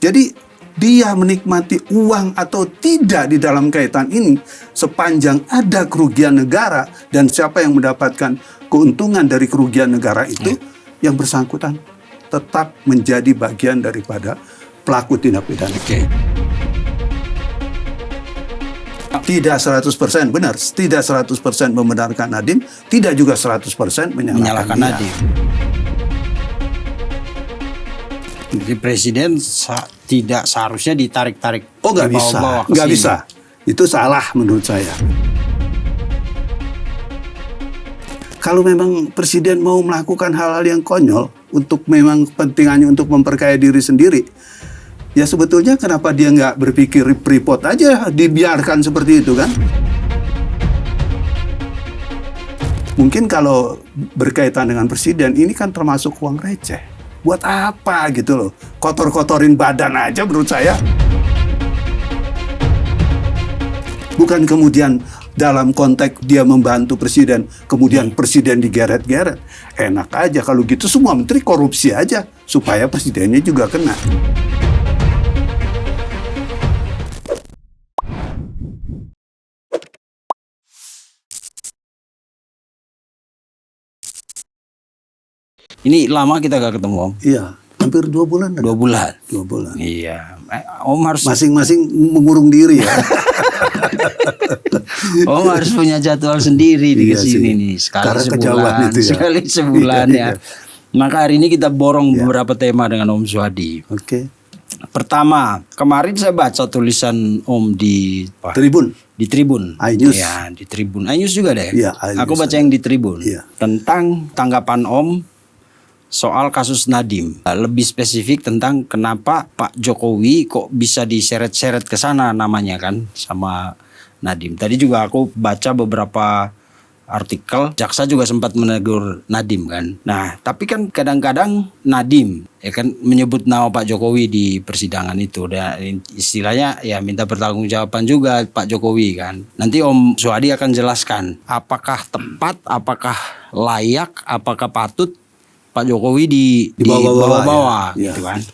Jadi dia menikmati uang atau tidak di dalam kaitan ini sepanjang ada kerugian negara dan siapa yang mendapatkan keuntungan dari kerugian negara itu, yang bersangkutan tetap menjadi bagian daripada pelaku tindak pidana. Tidak 100% benar, tidak 100% membenarkan Nadiem, tidak juga 100% menyalahkan Nadiem. Jadi presiden tidak seharusnya ditarik-tarik. Oh, nggak bisa, nggak bisa. Itu salah menurut saya. Kalau memang presiden mau melakukan hal-hal yang konyol untuk memang kepentingannya untuk memperkaya diri sendiri, ya sebetulnya kenapa dia nggak berpikir Freeport aja dibiarkan seperti itu kan? Mungkin kalau berkaitan dengan presiden, ini kan termasuk uang receh. Buat apa gitu loh, kotor-kotorin badan aja menurut saya. Bukan kemudian dalam konteks dia membantu presiden, kemudian presiden digeret-geret. Enak aja kalau gitu semua menteri korupsi aja, supaya presidennya juga kena. Ini lama kita gak ketemu, Om? Iya, hampir 2 bulan. 2 bulan? 2 bulan. Iya. Om harus... Masing-masing mengurung diri ya. Om harus punya jadwal sendiri di sini nih. Sekali sebulan, itu ya. Sekali sebulan ya. Maka hari ini kita borong beberapa tema dengan Om Suhadi. Oke. Pertama, kemarin saya baca tulisan Om di Tribun. Di Tribun. iNews. Ya, di Tribun. iNews juga deh. Ya, aku baca yang di Tribun. Ya. Tentang tanggapan Om soal kasus Nadiem, lebih spesifik tentang kenapa Pak Jokowi kok bisa diseret-seret ke sana namanya kan sama Nadiem. Tadi juga aku baca beberapa artikel, jaksa juga sempat menegur Nadiem kan. Nah, tapi kan kadang-kadang Nadiem ya kan menyebut nama Pak Jokowi di persidangan itu, dan istilahnya ya minta pertanggungjawaban juga Pak Jokowi kan. Nanti Om Suhadi akan jelaskan apakah tepat, apakah layak, apakah patut Pak Jokowi dibawa-bawa ya. Gitu kan.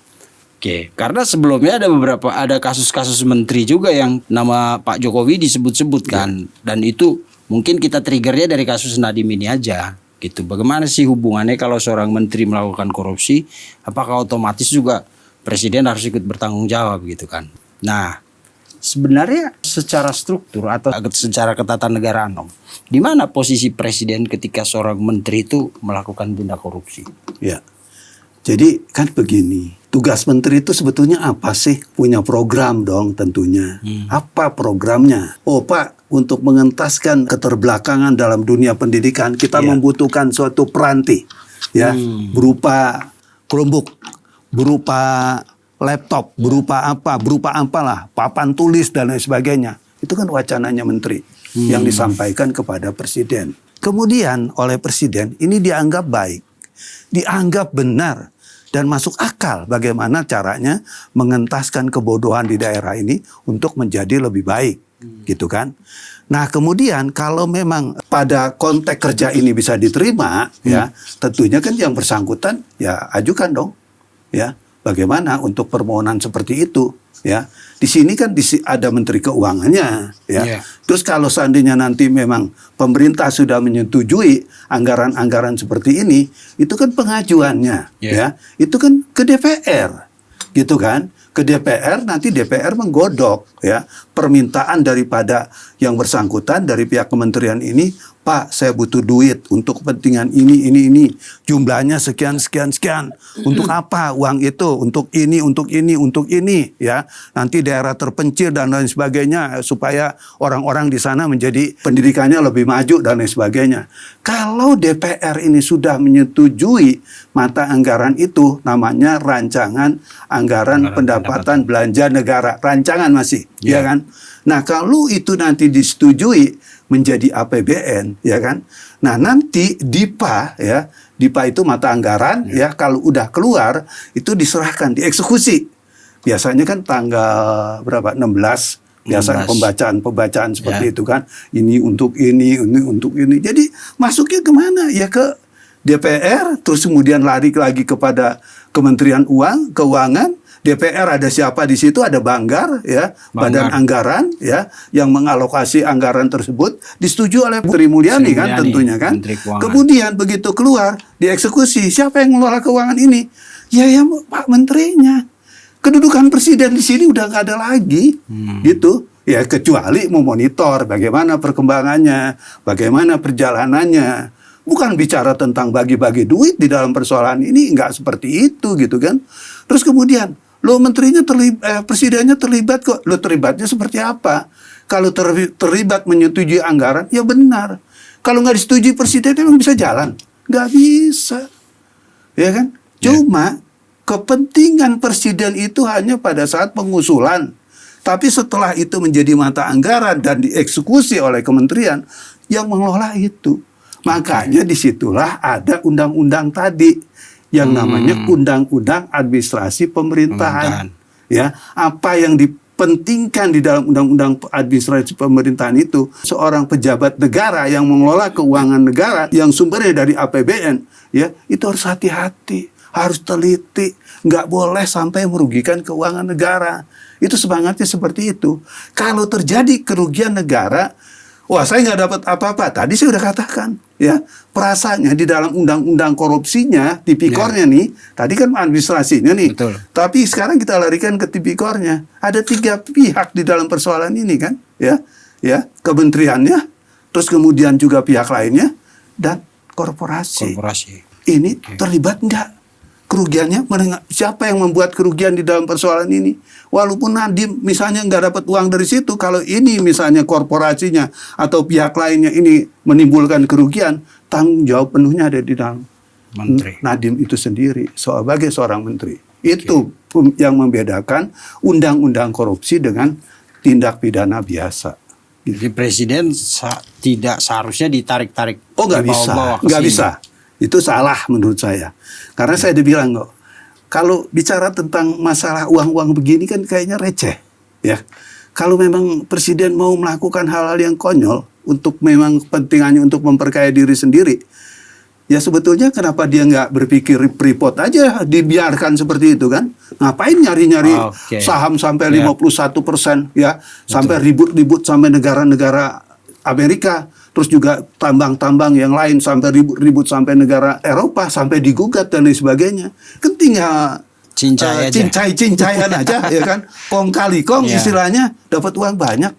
Oke, karena sebelumnya ada kasus-kasus menteri juga yang nama Pak Jokowi disebut-sebut kan. Dan itu mungkin kita triggernya dari kasus Nadiem ini aja gitu. Bagaimana sih hubungannya kalau seorang menteri melakukan korupsi, apakah otomatis juga presiden harus ikut bertanggung jawab gitu kan. Nah, sebenarnya secara struktur atau secara ketatanegaraan, Om, di mana posisi presiden ketika seorang menteri itu melakukan tindak korupsi? Ya, jadi kan begini, tugas menteri itu sebetulnya apa sih? Punya program dong tentunya. Apa programnya? Oh Pak, untuk mengentaskan keterbelakangan dalam dunia pendidikan, kita membutuhkan suatu peranti, ya, berupa Chromebook, berupa laptop, berupa apalah, papan tulis dan lain sebagainya. Itu kan wacananya menteri yang disampaikan kepada presiden. Kemudian oleh presiden ini dianggap baik, dianggap benar dan masuk akal bagaimana caranya mengentaskan kebodohan di daerah ini untuk menjadi lebih baik, gitu kan. Nah kemudian kalau memang pada konteks kerja ini bisa diterima, ya tentunya kan yang bersangkutan ya ajukan dong, ya. Bagaimana untuk permohonan seperti itu, ya? Di sini kan ada Menteri Keuangannya, ya. Terus kalau seandainya nanti memang pemerintah sudah menyetujui anggaran-anggaran seperti ini, itu kan pengajuannya, ya. Itu kan ke DPR, gitu kan? Ke DPR, nanti DPR menggodok ya permintaan daripada yang bersangkutan dari pihak kementerian ini. Pak, saya butuh duit untuk kepentingan ini. Jumlahnya sekian. Untuk apa uang itu? Untuk ini, ya. Nanti daerah terpencil dan lain sebagainya supaya orang-orang di sana menjadi pendidikannya lebih maju dan lain sebagainya. Kalau DPR ini sudah menyetujui mata anggaran itu, namanya rancangan anggaran pendapatan belanja negara. Rancangan masih, ya kan? Nah, kalau itu nanti disetujui menjadi APBN, ya kan? Nah, nanti DIPA, ya, DIPA itu mata anggaran, ya, kalau udah keluar itu diserahkan, dieksekusi. Biasanya kan tanggal berapa? 16. Biasanya pembacaan seperti itu kan. Ini untuk ini. Jadi masuknya kemana? Ya ke DPR, terus kemudian lari lagi kepada Kementerian Keuangan, DPR ada siapa di situ? Ada Banggar, ya, Badan Anggaran, ya, yang mengalokasi anggaran tersebut disetujui oleh Sri Mulyani kan, tentunya kan. Kemudian begitu keluar dieksekusi, siapa yang mengelola keuangan ini? Ya Pak Menterinya. Kedudukan presiden di sini udah nggak ada lagi, gitu. Ya kecuali memonitor bagaimana perkembangannya, bagaimana perjalanannya. Bukan bicara tentang bagi-bagi duit di dalam persoalan ini, nggak seperti itu gitu kan. Terus kemudian, lo menterinya presidennya terlibat kok. Lo terlibatnya seperti apa? Kalau terlibat menyetujui anggaran, ya benar. Kalau nggak disetujui presiden, emang bisa jalan? Nggak bisa. Ya kan? Cuma kepentingan presiden itu hanya pada saat pengusulan. Tapi setelah itu menjadi mata anggaran dan dieksekusi oleh kementerian, yang mengelola itu. Makanya disitulah ada undang-undang tadi yang namanya Undang-Undang Administrasi Pemerintahan. Ya, apa yang dipentingkan di dalam Undang-Undang Administrasi Pemerintahan itu, seorang pejabat negara yang mengelola keuangan negara yang sumbernya dari APBN, ya, itu harus hati-hati, harus teliti, nggak boleh sampai merugikan keuangan negara. Itu semangatnya seperti itu. Kalau terjadi kerugian negara, wah, saya nggak dapat apa-apa. Tadi saya udah katakan, ya, perasaannya di dalam undang-undang korupsinya, tipikornya nih, tadi kan administrasinya nih. Betul. Tapi sekarang kita larikan ke tipikornya. Ada 3 pihak di dalam persoalan ini kan, ya, kementeriannya, terus kemudian juga pihak lainnya dan korporasi. Ini terlibat nggak? Kerugiannya, siapa yang membuat kerugian di dalam persoalan ini? Walaupun Nadiem misalnya nggak dapat uang dari situ, kalau ini misalnya korporasinya atau pihak lainnya ini menimbulkan kerugian, tanggung jawab penuhnya ada di dalam Nadiem itu sendiri sebagai seorang menteri. Itu yang membedakan undang-undang korupsi dengan tindak pidana biasa. Jadi presiden tidak seharusnya ditarik-tarik. Oh, nggak bisa, nggak bisa. Itu salah menurut saya. Karena saya udah bilang kok, kalau bicara tentang masalah uang-uang begini kan kayaknya receh, ya. Kalau memang presiden mau melakukan hal-hal yang konyol untuk memang kepentingannya untuk memperkaya diri sendiri, ya sebetulnya kenapa dia nggak berpikir Freeport aja dibiarkan seperti itu kan? Ngapain nyari-nyari saham sampai 51%, ya, sampai ribut-ribut sampai negara-negara Amerika. Terus juga tambang-tambang yang lain sampai ribut-ribut sampai negara Eropa, sampai digugat dan lain sebagainya. Kan tinggal cincai-cincaian aja, ya kan? Kong kali kong, istilahnya, dapat uang banyak.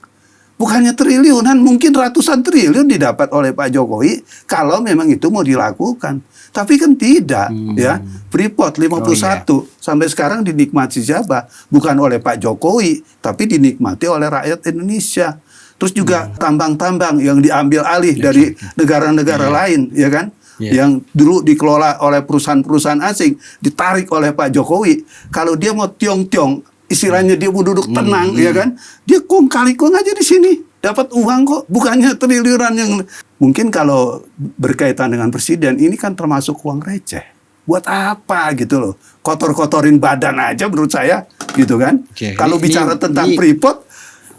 Bukannya triliunan, mungkin ratusan triliun didapat oleh Pak Jokowi kalau memang itu mau dilakukan. Tapi kan tidak, ya. Freeport 51 sampai sekarang dinikmati siapa? Bukan oleh Pak Jokowi, tapi dinikmati oleh rakyat Indonesia. Terus juga tambang-tambang yang diambil alih dari negara-negara lain, ya kan? Yang dulu dikelola oleh perusahaan-perusahaan asing, ditarik oleh Pak Jokowi. Kalau dia mau tiong-tiong, istilahnya dia mau duduk tenang, ya kan? Dia kong kali kong aja di sini, dapat uang kok. Bukannya triliunan yang mungkin kalau berkaitan dengan presiden, ini kan termasuk uang receh. Buat apa gitu loh? Kotor-kotorin badan aja menurut saya, gitu kan? Kalau bicara tentang Freeport,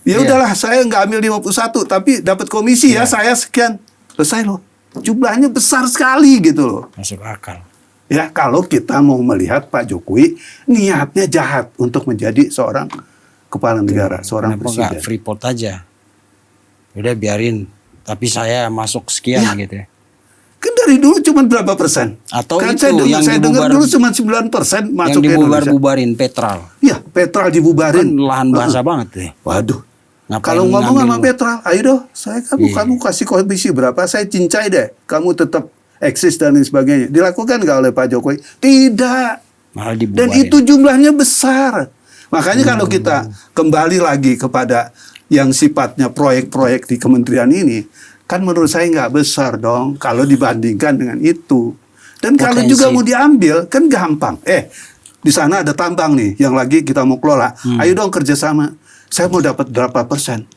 ya udahlah, saya nggak ambil 51, tapi dapat komisi ya saya sekian. Selesai loh. Jumlahnya besar sekali gitu loh. Masuk akal. Ya, kalau kita mau melihat Pak Jokowi niatnya jahat untuk menjadi seorang kepala negara, seorang presiden. Nggak Freeport aja. Udah biarin, tapi saya masuk sekian gitu ya. Kan dari dulu cuma berapa persen? Atau kan itu saya dengar dulu cuma 9% masuk yang dibubarin Petral. Ya, Petral dibubarin. Kan lahan bahasa banget deh. Waduh. Kalau ngomong sama Petral, ayo dong, kamu kasih komisi berapa, saya cincai deh, kamu tetap eksis dan lain sebagainya. Dilakukan nggak oleh Pak Jokowi? Tidak. Malah dibubarin. Dan itu jumlahnya besar. Makanya kalau kita kembali lagi kepada yang sifatnya proyek-proyek di kementerian ini, kan menurut saya nggak besar dong kalau dibandingkan dengan itu. Dan kalau juga mau diambil, kan gampang. Di sana ada tambang nih, yang lagi kita mau kelola. Ayo dong kerjasama. Saya mau dapat berapa persen.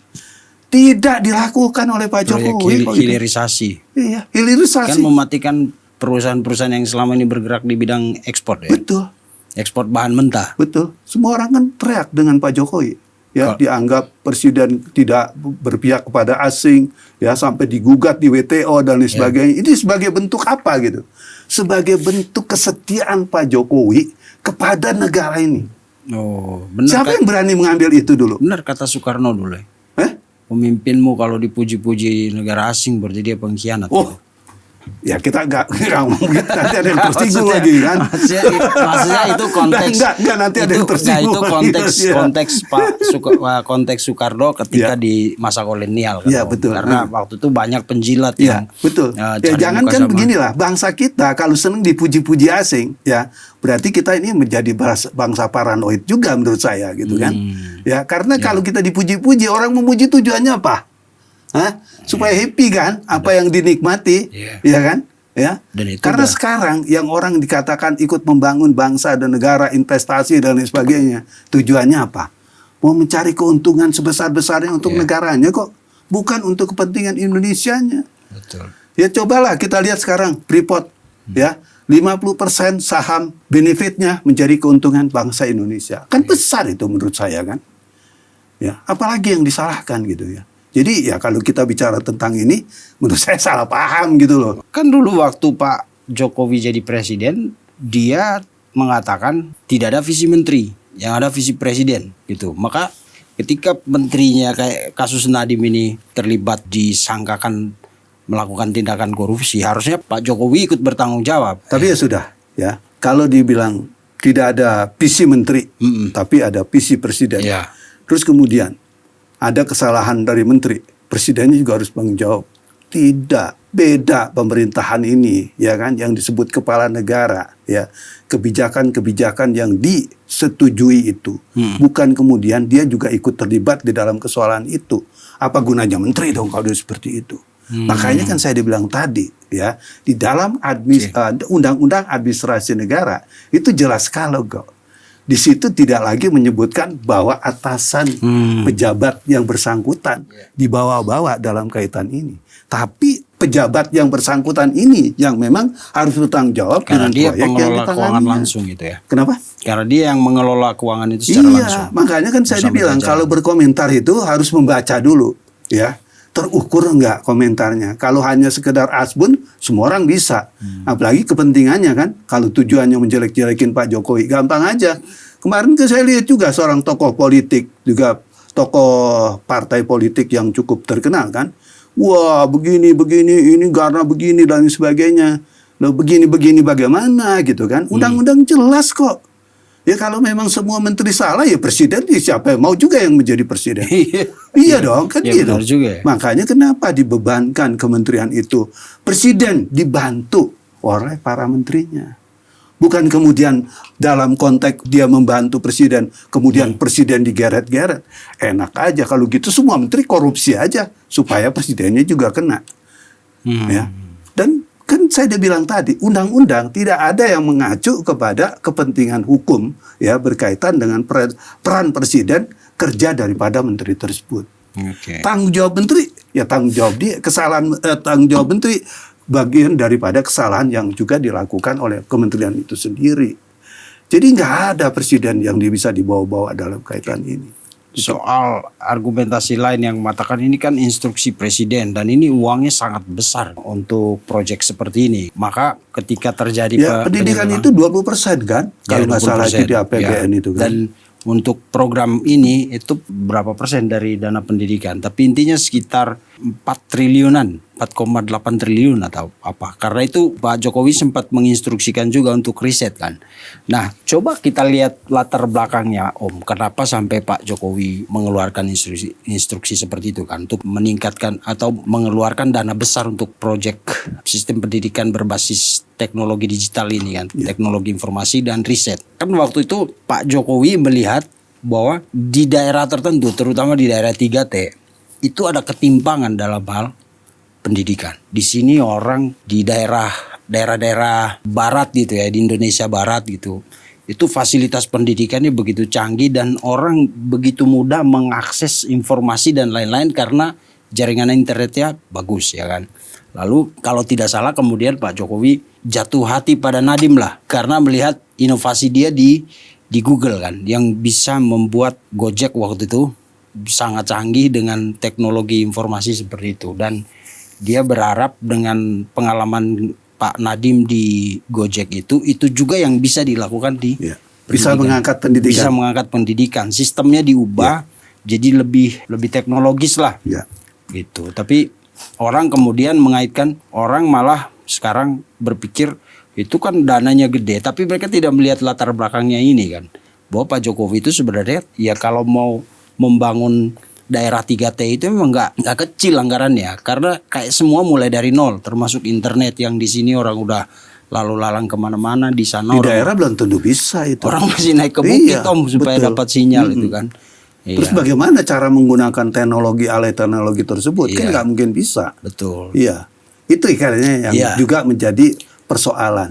Tidak dilakukan oleh Pak Jokowi. Hilirisasi. Iya, hilirisasi. Kan mematikan perusahaan-perusahaan yang selama ini bergerak di bidang ekspor ya. Betul. Ekspor bahan mentah. Betul. Semua orang kan teriak dengan Pak Jokowi. Ya, dianggap presiden tidak berpihak kepada asing, ya, sampai digugat di WTO dan lain sebagainya. Ini sebagai bentuk apa gitu? Sebagai bentuk kesetiaan Pak Jokowi kepada negara ini. Oh, benar. Siapa yang berani mengambil itu dulu? Benar kata Soekarno dulu. Pemimpinmu kalau dipuji-puji negara asing berarti dia pengkhianat. Oh, ya kita nggak ngomong gitu, nanti ada yang tersinggung lagi kan? Maksudnya itu konteks. Enggak, nanti ada yang tersinggung. Itu konteks konteks Soekarno ketika di masa kolonial. Kan, ya betul. Karena waktu itu banyak penjilat ya, yang betul. Ya jangan kan beginilah, bangsa kita kalau senang dipuji-puji asing, ya berarti kita ini menjadi bangsa paranoid juga menurut saya gitu kan? Ya karena kalau kita dipuji-puji, orang memuji tujuannya apa? Hah? Supaya happy kan, apa yang dinikmati, ya kan? Ya. Karena sekarang yang orang dikatakan ikut membangun bangsa dan negara, investasi dan lain sebagainya, tujuannya apa? Mau mencari keuntungan sebesar-besarnya untuk negaranya kok, bukan untuk kepentingan Indonesianya. Betul. Ya cobalah kita lihat sekarang Freeport, ya 50% saham benefitnya menjadi keuntungan bangsa Indonesia, kan besar itu menurut saya kan? Ya, apalagi yang disalahkan gitu ya. Jadi ya kalau kita bicara tentang ini, menurut saya salah paham gitu loh. Kan dulu waktu Pak Jokowi jadi presiden, dia mengatakan tidak ada visi menteri, yang ada visi presiden gitu. Maka ketika menterinya kayak kasus Nadiem ini terlibat disangkakan melakukan tindakan korupsi, harusnya Pak Jokowi ikut bertanggung jawab. Tapi ya sudah, ya kalau dibilang tidak ada visi menteri, tapi ada visi presiden. Ya. Terus kemudian ada kesalahan dari menteri, presidennya juga harus bertanggung jawab. Tidak, beda pemerintahan ini, ya kan, yang disebut kepala negara, ya, kebijakan-kebijakan yang disetujui itu, bukan kemudian dia juga ikut terlibat di dalam kesalahan itu. Apa gunanya menteri dong kalau dia seperti itu? Makanya kan saya dibilang tadi, ya, di dalam undang-undang administrasi negara itu jelas kalau kok. Di situ tidak lagi menyebutkan bahwa atasan pejabat yang bersangkutan dibawa-bawa dalam kaitan ini. Tapi pejabat yang bersangkutan ini yang memang harus bertanggung jawab karena dengan dia proyek yang pengelola keuangan ditanganinya. langsung gitu ya. Kenapa? Karena dia yang mengelola keuangan itu secara langsung. Iya, makanya kan saya dibilang kalau berkomentar itu harus membaca dulu, ya. Terukur enggak komentarnya. Kalau hanya sekedar asbun, semua orang bisa. Apalagi kepentingannya kan. Kalau tujuannya menjelek-jelekin Pak Jokowi, gampang aja. Kemarin saya lihat juga seorang tokoh politik, juga tokoh partai politik yang cukup terkenal kan. Wah begini, ini karena begini dan sebagainya. Loh begini bagaimana gitu kan. Undang-undang jelas kok. Ya kalau memang semua menteri salah ya presiden siapa yang mau juga yang menjadi presiden. Iya dong kan ya, gitu. Juga, ya. Makanya kenapa dibebankan kementerian itu? Presiden dibantu oleh para menterinya. Bukan kemudian dalam konteks dia membantu presiden, kemudian presiden digeret-geret. Enak aja kalau gitu semua menteri korupsi aja supaya presidennya juga kena. Ya. Dan kan saya udah bilang tadi, undang-undang tidak ada yang mengacu kepada kepentingan hukum ya berkaitan dengan peran presiden kerja daripada menteri tersebut. Tanggung jawab menteri ya tanggung jawab dia, tanggung jawab menteri bagian daripada kesalahan yang juga dilakukan oleh kementerian itu sendiri. Jadi nggak ada presiden yang bisa dibawa-bawa dalam kaitan ini. Soal argumentasi lain yang mengatakan ini kan instruksi presiden dan ini uangnya sangat besar untuk proyek seperti ini. Maka ketika terjadi pendidikan itu 20% kan? Kalau nggak salah di APBN itu kan. Dan untuk program ini itu berapa persen dari dana pendidikan? Tapi intinya sekitar 4 triliunan, 4,8 triliun atau apa. Karena itu Pak Jokowi sempat menginstruksikan juga untuk riset kan. Nah coba kita lihat latar belakangnya Om. Kenapa sampai Pak Jokowi mengeluarkan instruksi seperti itu kan. Untuk meningkatkan atau mengeluarkan dana besar untuk proyek sistem pendidikan berbasis teknologi digital ini kan. Teknologi informasi dan riset. Kan waktu itu Pak Jokowi melihat bahwa di daerah tertentu terutama di daerah 3T itu ada ketimpangan dalam hal pendidikan. Di sini orang di daerah-daerah barat gitu ya, di Indonesia barat gitu. Itu fasilitas pendidikannya begitu canggih dan orang begitu mudah mengakses informasi dan lain-lain karena jaringan internetnya bagus ya kan. Lalu kalau tidak salah kemudian Pak Jokowi jatuh hati pada Nadiem lah karena melihat inovasi dia di Google kan yang bisa membuat Gojek waktu itu sangat canggih dengan teknologi informasi seperti itu dan dia berharap dengan pengalaman Pak Nadiem di Gojek itu juga yang bisa dilakukan di Bisa mengangkat pendidikan. Bisa mengangkat pendidikan. Sistemnya diubah jadi lebih teknologis lah. Ya. Gitu. Tapi orang kemudian mengaitkan, orang malah sekarang berpikir itu kan dananya gede, tapi mereka tidak melihat latar belakangnya ini kan. Bahwa Pak Jokowi itu sebenarnya ya kalau mau membangun daerah 3T itu memang nggak kecil anggarannya, karena kayak semua mulai dari nol, termasuk internet yang di sini orang udah lalu lalang kemana-mana, di sana Di orang, daerah belum tentu bisa itu. orang masih naik ke bukit supaya betul. dapat sinyal itu kan. Terus bagaimana cara menggunakan alat teknologi tersebut? Kan nggak mungkin bisa. Betul. Iya, itu ikannya yang juga menjadi persoalan.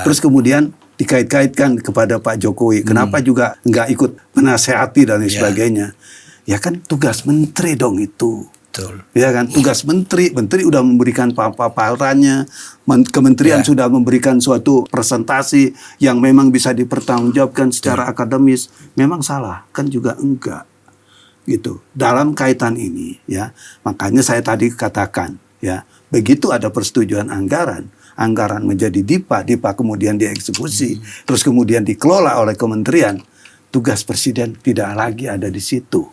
Terus kemudian dikait-kaitkan kepada Pak Jokowi. Kenapa juga nggak ikut menasehati dan lain sebagainya? Ya kan tugas menteri dong itu. Betul. Ya kan tugas menteri udah memberikan paparannya, kementerian sudah memberikan suatu presentasi yang memang bisa dipertanggungjawabkan secara akademis. Memang salah kan juga enggak gitu dalam kaitan ini ya. Makanya saya tadi katakan ya, begitu ada persetujuan anggaran menjadi DIPA kemudian dieksekusi, terus kemudian dikelola oleh kementerian, tugas presiden tidak lagi ada di situ,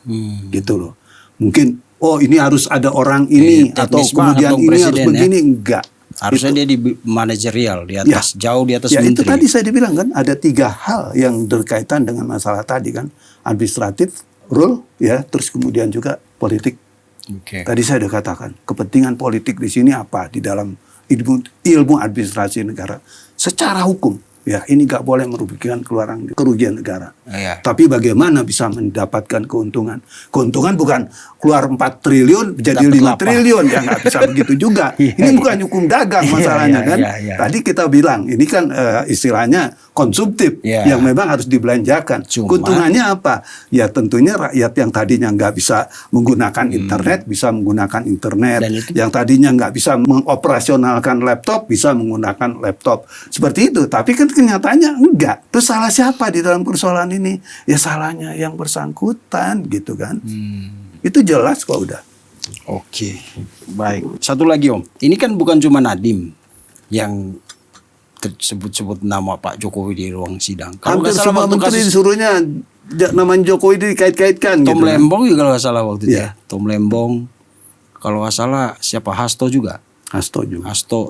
gitu loh. Mungkin ini harus ada orang ini atau kemudian ini harus begini, enggak. Harusnya dia di manajerial, di atas, jauh di atas menteri. Itu tadi saya dibilang kan ada 3 hal yang berkaitan dengan masalah tadi kan, administratif, rule, ya, terus kemudian juga politik. Tadi saya sudah katakan kepentingan politik di sini apa di dalam ilmu administrasi negara secara hukum ya, ini nggak boleh merugikan kerugian negara. Tapi bagaimana bisa mendapatkan keuntungan bukan keluar 4 triliun jadi 5 triliun ya, nggak bisa begitu juga. Ini bukan hukum dagang masalahnya kan. Tadi kita bilang ini kan istilahnya konsumtif yang memang harus dibelanjakan. Keuntungannya apa? Ya tentunya rakyat yang tadinya nggak bisa menggunakan internet bisa menggunakan internet, yang tadinya nggak bisa mengoperasionalkan laptop bisa menggunakan laptop seperti itu. Tapi kan kenyataannya enggak. Terus salah siapa di dalam persoalan ini? Ya salahnya yang bersangkutan gitu kan. Itu jelas kok udah. Oke, baik. Satu lagi Om, ini kan bukan cuma Nadiem yang sebut-sebut nama Pak Jokowi di ruang sidang. Kalau hampir semua menteri disuruhnya nama Jokowi dikait-kaitkan. Tom Lembong juga kalau nggak salah waktu itu ya. Tom Lembong, kalau nggak salah siapa, Hasto juga. Hasto,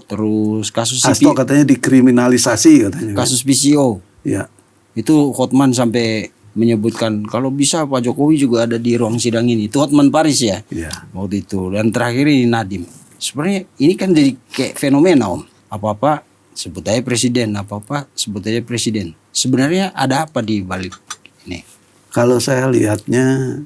terus kasus Hasto katanya dikriminalisasi katanya. Kasus PCO. Ya. Itu Hotman sampai menyebutkan kalau bisa Pak Jokowi juga ada di ruang sidang ini. Itu Hotman Paris ya. Waktu itu. Dan terakhir ini Nadiem. Sebenarnya ini kan jadi kayak fenomena Om. Apa-apa sebut aja presiden, apa-apa sebut aja presiden. Sebenarnya ada apa di balik ini? Kalau saya lihatnya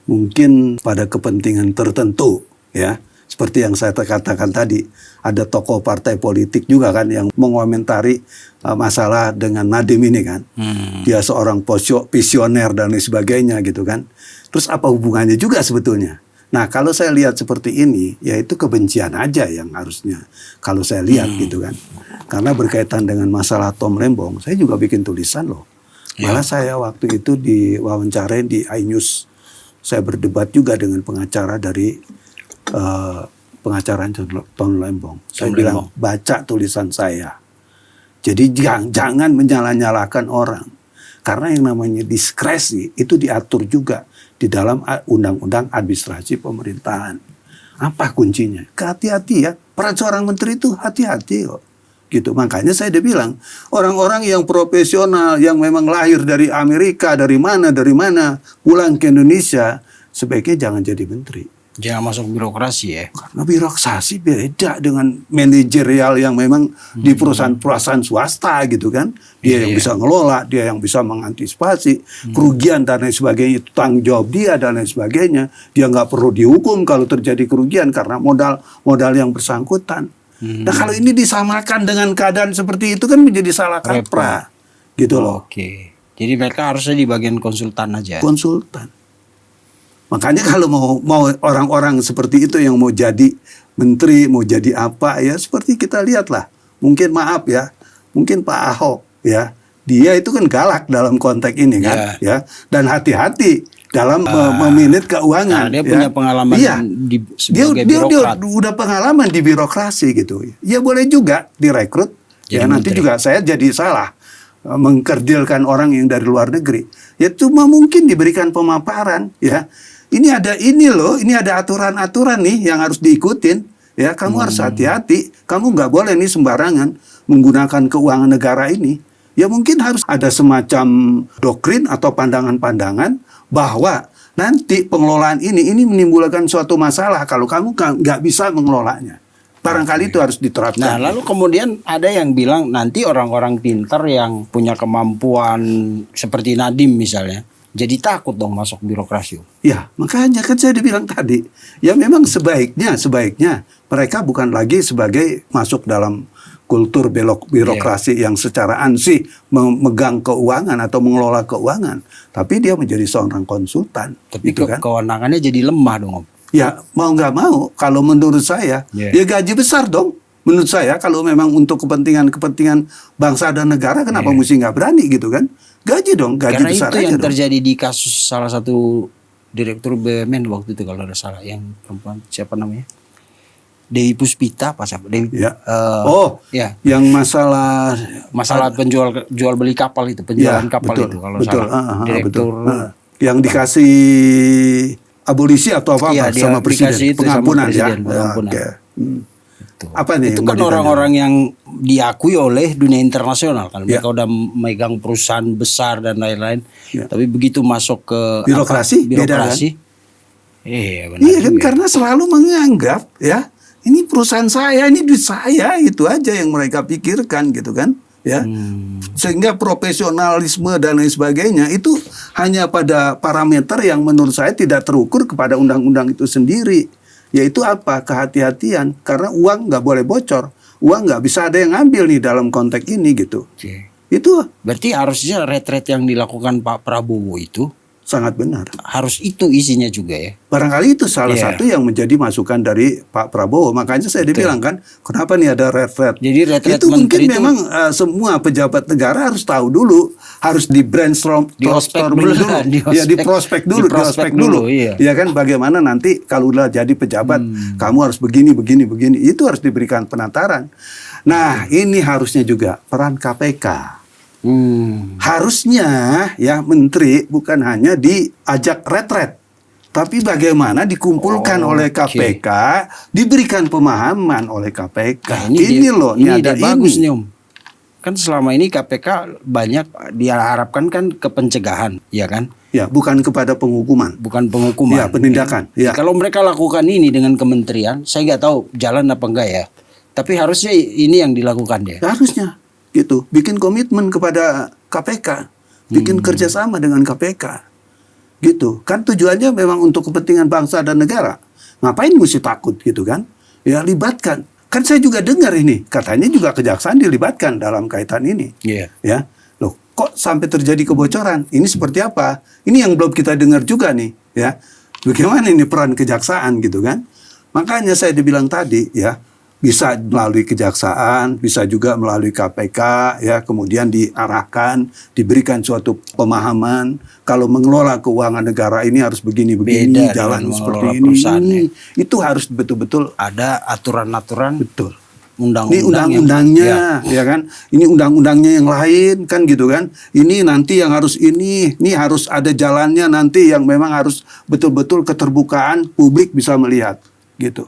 mungkin pada kepentingan tertentu ya. Seperti yang saya katakan tadi, ada tokoh partai politik juga kan yang mengomentari masalah dengan Nadiem ini kan. Dia seorang visioner dan lain sebagainya gitu kan. Terus apa hubungannya juga sebetulnya? Nah kalau saya lihat seperti ini, ya itu kebencian aja yang harusnya. Kalau saya lihat gitu kan. Karena berkaitan dengan masalah Tom Lembong, saya juga bikin tulisan loh. Malah saya waktu itu diwawancarai di iNews. Saya berdebat juga dengan pengacara dari pengacara Tom Lembong. Saya bilang baca tulisan saya. Jadi jangan menyalah-nyalahkan orang. Karena yang namanya diskresi itu diatur juga di dalam undang-undang administrasi pemerintahan. Apa kuncinya? Hati-hati ya. Peran seorang menteri itu hati-hati kok. Gitu. Makanya saya udah bilang orang-orang yang profesional yang memang lahir dari Amerika, dari mana pulang ke Indonesia sebaiknya jangan jadi menteri. Jangan masuk birokrasi ya. Karena birokrasi beda dengan manajerial yang memang di perusahaan-perusahaan swasta gitu kan. Dia yang bisa ngelola, dia yang bisa mengantisipasi kerugian dan lain sebagainya. Itu tanggung jawab dia dan lain sebagainya. Dia nggak perlu dihukum kalau terjadi kerugian karena modal yang bersangkutan. Nah kalau ini disamakan dengan keadaan seperti itu kan menjadi salah kaprah. Gitu loh. Oke. Jadi mereka harusnya di bagian konsultan aja. Konsultan. Makanya kalau mau orang-orang seperti itu yang mau jadi menteri, mau jadi apa ya, seperti kita lihatlah. Mungkin mungkin Pak Ahok ya, dia itu kan galak dalam konteks ini kan, ya. Dan hati-hati dalam memanage keuangan. Dia punya pengalaman sebagai birokrat. Dia udah pengalaman di birokrasi gitu. Ya boleh juga direkrut. Jadi nanti juga saya jadi salah mengkerdilkan orang yang dari luar negeri. Ya cuma mungkin diberikan pemaparan, ya. Ini ada aturan-aturan nih yang harus diikutin. Ya, kamu harus hati-hati. Kamu nggak boleh nih sembarangan menggunakan keuangan negara ini. Ya mungkin harus ada semacam doktrin atau pandangan-pandangan bahwa nanti pengelolaan ini menimbulkan suatu masalah kalau kamu nggak bisa mengelolanya. Barangkali itu harus diterapkan. Nah, lalu kemudian ada yang bilang nanti orang-orang pintar yang punya kemampuan seperti Nadiem misalnya, jadi takut dong masuk birokrasi. Ya, makanya kan saya dibilang tadi, ya memang sebaiknya mereka bukan lagi sebagai masuk dalam kultur birokrasi yang secara ansih memegang keuangan atau mengelola keuangan, tapi dia menjadi seorang konsultan. Tapi gitu kan? kewenangannya jadi lemah dong, Om. Ya mau nggak mau, kalau menurut saya, ya gaji besar dong. Menurut saya kalau memang untuk kepentingan bangsa dan negara, kenapa mesti nggak berani gitu kan? Gaji dong, gaji karena besar itu aja yang dong. terjadi di kasus salah satu direktur BUMN waktu itu kalau ada salah, yang perempuan siapa namanya? Dewi Puspita apa siapa? Ya. Ya. Yang masalah jual beli kapal itu, penjualan kapal betul, itu kalau betul, salah. Direktur yang dikasih abolisi atau apa Iya, sama presiden, dikasih itu pengampunan sama presiden, ya. pengampunan. Oke. Itu. Apa nih? Itu yang kan mau ditanya? orang-orang yang diakui oleh dunia internasional kan, mereka udah megang perusahaan besar dan lain-lain. Ya. Tapi begitu masuk ke Birokrasi, beda kan? Benar Iya kan, juga. karena selalu menganggap ya ini perusahaan saya, ini duit saya, itu aja yang mereka pikirkan gitu kan, ya. Sehingga profesionalisme dan lain sebagainya itu hanya pada parameter yang menurut saya tidak terukur kepada undang-undang itu sendiri, yaitu apa? Kehati-hatian, karena uang nggak boleh bocor, uang nggak bisa ada yang ngambil nih dalam konteks ini gitu. Oke. Itu Berarti harusnya retret yang dilakukan Pak Prabowo itu sangat benar. harus itu isinya juga ya. Barangkali itu salah Iya. satu yang menjadi masukan dari Pak Prabowo. Makanya saya dibilang kan, kenapa nih ada retret? Jadi retret Itu mungkin menteri itu memang semua pejabat negara harus tahu dulu, harus di brainstorm Di ospek brainstorming dulu, ya di prospek dulu, di prospek dulu, iya. Ya kan, bagaimana nanti kalau udah jadi pejabat, kamu harus begini. Itu harus diberikan penataran. Nah, ini harusnya juga peran KPK. Harusnya ya menteri bukan hanya diajak retret, tapi bagaimana dikumpulkan oleh KPK, diberikan pemahaman oleh KPK. Nah, ini ide bagus nih Om. Kan selama ini KPK banyak diharapkan kan ke pencegahan, ya kan? Ya, bukan kepada penghukuman. Bukan penghukuman. Ya, penindakan. Ya. Kalau mereka lakukan ini dengan kementerian, saya nggak tahu jalan apa enggak ya. Tapi harusnya ini yang dilakukan ya. Harusnya gitu, bikin komitmen kepada KPK, bikin kerjasama dengan KPK, gitu. Kan tujuannya memang untuk kepentingan bangsa dan negara. Ngapain mesti takut gitu kan? Ya libatkan. Kan saya juga dengar ini, katanya juga kejaksaan dilibatkan dalam kaitan ini. Iya. Ya, loh, kok sampai terjadi kebocoran? Ini seperti apa? Ini yang belum kita dengar juga nih, ya. Bagaimana ini peran kejaksaan gitu kan? Makanya saya dibilang tadi, ya. Bisa melalui kejaksaan, bisa juga melalui KPK, ya, kemudian diarahkan, diberikan suatu pemahaman kalau mengelola keuangan negara ini harus begini-begini, Beda jalan dengan seperti mengelola ini. perusahaannya. Itu harus betul-betul Ada aturan-aturan, betul. Ini undang-undang undang-undangnya, ya kan? Ini undang-undangnya yang lain, kan gitu kan? Ini nanti yang harus ini harus ada jalannya nanti yang memang harus betul-betul keterbukaan publik bisa melihat, gitu.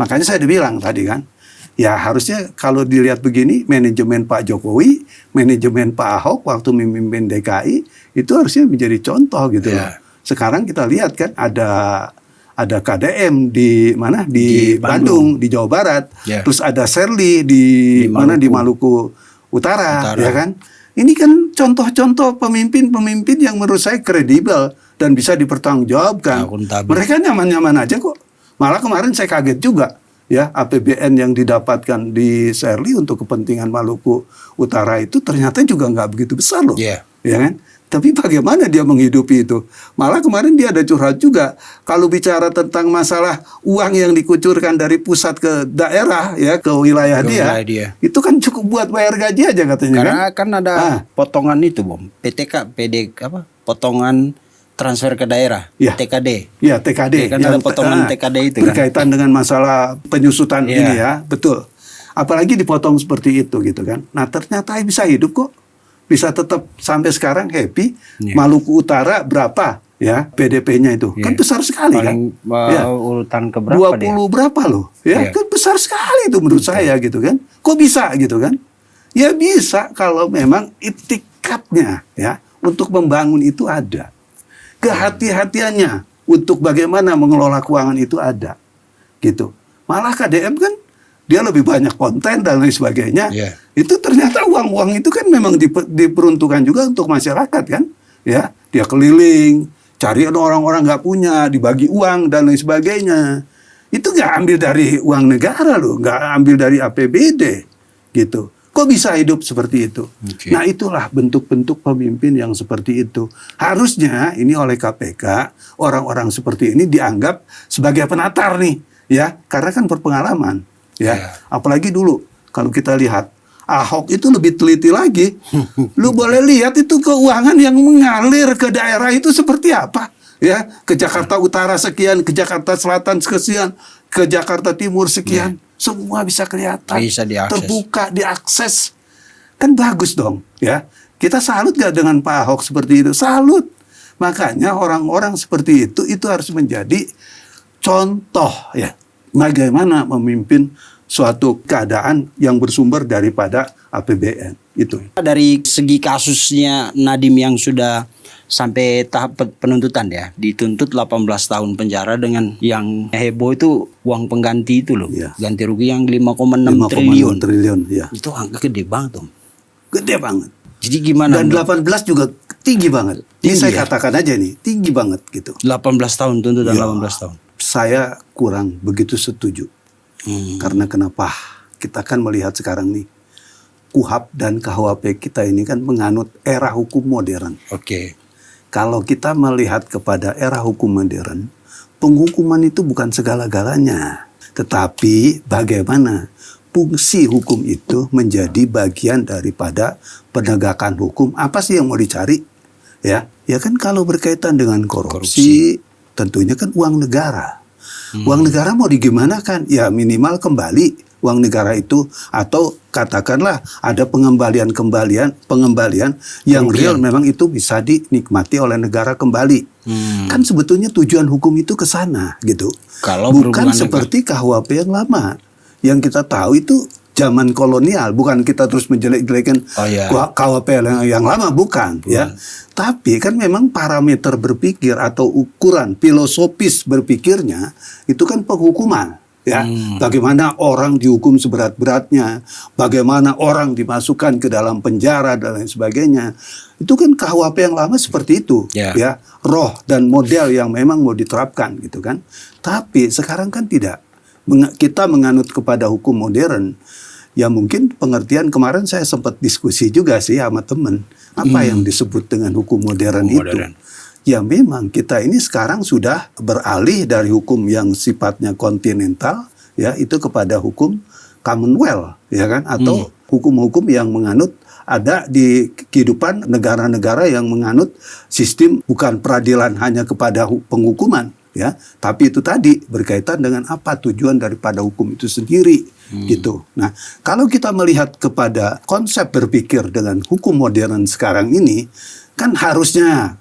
Makanya saya dibilang tadi kan, ya harusnya kalau dilihat begini, manajemen Pak Jokowi, manajemen Pak Ahok waktu memimpin DKI itu harusnya menjadi contoh gitu loh. Sekarang kita lihat kan ada KDM di mana di Bandung, di Jawa Barat, terus ada Serli di mana di Maluku Utara, ya kan? Ini kan contoh-contoh pemimpin-pemimpin yang menurut saya kredibel dan bisa dipertanggungjawabkan. Mereka nyaman-nyaman aja kok. Malah kemarin saya kaget juga, ya, APBN yang didapatkan di Serli untuk kepentingan Maluku Utara itu ternyata juga nggak begitu besar loh, ya kan? Tapi bagaimana dia menghidupi itu? Malah kemarin dia ada curhat juga, kalau bicara tentang masalah uang yang dikucurkan dari pusat ke daerah, ya, ke wilayah dia, itu kan cukup buat bayar gaji aja katanya. Karena kan ada potongan itu, Bom. Potongan transfer ke daerah, TKD. Ya, TKD. Kan ada potongan TKD itu berkaitan dengan masalah penyusutan ini ya, betul. Apalagi dipotong seperti itu gitu kan. Nah, ternyata bisa hidup kok. bisa tetap sampai sekarang happy. Iya. Maluku Utara berapa ya PDP-nya itu? Iya. Kan besar sekali Paling kan. Ya. urutan keberapa 20 dia? berapa loh? Ya, Iya. kan besar sekali itu menurut saya gitu kan. Kok bisa gitu kan? Ya bisa kalau memang itikadnya ya untuk membangun itu ada. Kehati-hatiannya untuk bagaimana mengelola keuangan itu ada. Gitu. Malah KDM kan dia lebih banyak konten dan lain sebagainya. Iya. Itu ternyata uang-uang itu kan memang diperuntukkan juga untuk masyarakat kan. Ya, dia keliling, cari orang-orang nggak punya, dibagi uang dan lain sebagainya. Itu nggak ambil dari uang negara loh, nggak ambil dari APBD gitu. Kok bisa hidup seperti itu? Oke. Nah itulah bentuk-bentuk pemimpin yang seperti itu. Harusnya ini oleh KPK orang-orang seperti ini dianggap sebagai penatar nih, ya, karena kan berpengalaman, ya. Ya. Apalagi dulu kalau kita lihat Ahok itu lebih teliti lagi. Lu boleh lihat itu keuangan yang mengalir ke daerah itu seperti apa. Ya, ke Jakarta Utara sekian, ke Jakarta Selatan sekian, ke Jakarta Timur sekian. Semua bisa kelihatan. Bisa diakses. Terbuka, diakses. Kan bagus dong, ya. Kita salut gak dengan Pak Ahok seperti itu? Salut. Makanya orang-orang seperti itu harus menjadi contoh, ya. Bagaimana memimpin suatu keadaan yang bersumber daripada APBN itu. Dari segi kasusnya Nadiem yang sudah sampai tahap penuntutan ya, dituntut 18 tahun penjara dengan yang heboh itu uang pengganti itu loh. Iya. Ganti rugi yang 5,6 5,6 triliun. triliun, ya. Itu angka gede banget, Om. Gede banget. Jadi gimana? Dan Om? 18 juga tinggi banget. Ini Tinggi saya ya? katakan aja nih, tinggi banget gitu. 18 tahun tuntutan Ya, 18 tahun. Saya kurang begitu setuju. Karena kenapa? Kita kan melihat sekarang nih, KUHP dan KUHP kita ini kan menganut era hukum modern. Oke. Kalau kita melihat kepada era hukum modern, penghukuman itu bukan segala-galanya. Tetapi bagaimana fungsi hukum itu menjadi bagian daripada penegakan hukum. Apa sih yang mau dicari? Ya kan kalau berkaitan dengan korupsi. Tentunya kan uang negara. Uang negara mau digimanakan? Ya minimal kembali uang negara itu, atau katakanlah ada pengembalian yang real memang itu bisa dinikmati oleh negara kembali. Kan sebetulnya tujuan hukum itu ke sana gitu. Kalau bukan berhubungan seperti KUHP yang lama. Yang kita tahu itu zaman kolonial, bukan kita terus menjelek-jelekan KUHP yang lama, bukan. Ya. Tapi kan memang parameter berpikir atau ukuran filosofis berpikirnya itu kan penghukuman. Ya, bagaimana orang dihukum seberat-beratnya, bagaimana orang dimasukkan ke dalam penjara dan lain sebagainya. Itu kan KUHP yang lama seperti itu, ya, roh dan model yang memang mau diterapkan gitu kan. Tapi sekarang kan tidak. Kita menganut kepada hukum modern. Ya mungkin pengertian kemarin saya sempat diskusi juga sih sama teman. Apa yang disebut dengan hukum modern itu? Ya memang kita ini sekarang sudah beralih dari hukum yang sifatnya kontinental ya itu kepada hukum Commonwealth ya kan, atau hukum-hukum yang menganut ada di kehidupan negara-negara yang menganut sistem bukan peradilan hanya kepada penghukuman ya, tapi itu tadi berkaitan dengan apa tujuan daripada hukum itu sendiri gitu. Nah, kalau kita melihat kepada konsep berpikir dengan hukum modern sekarang ini kan harusnya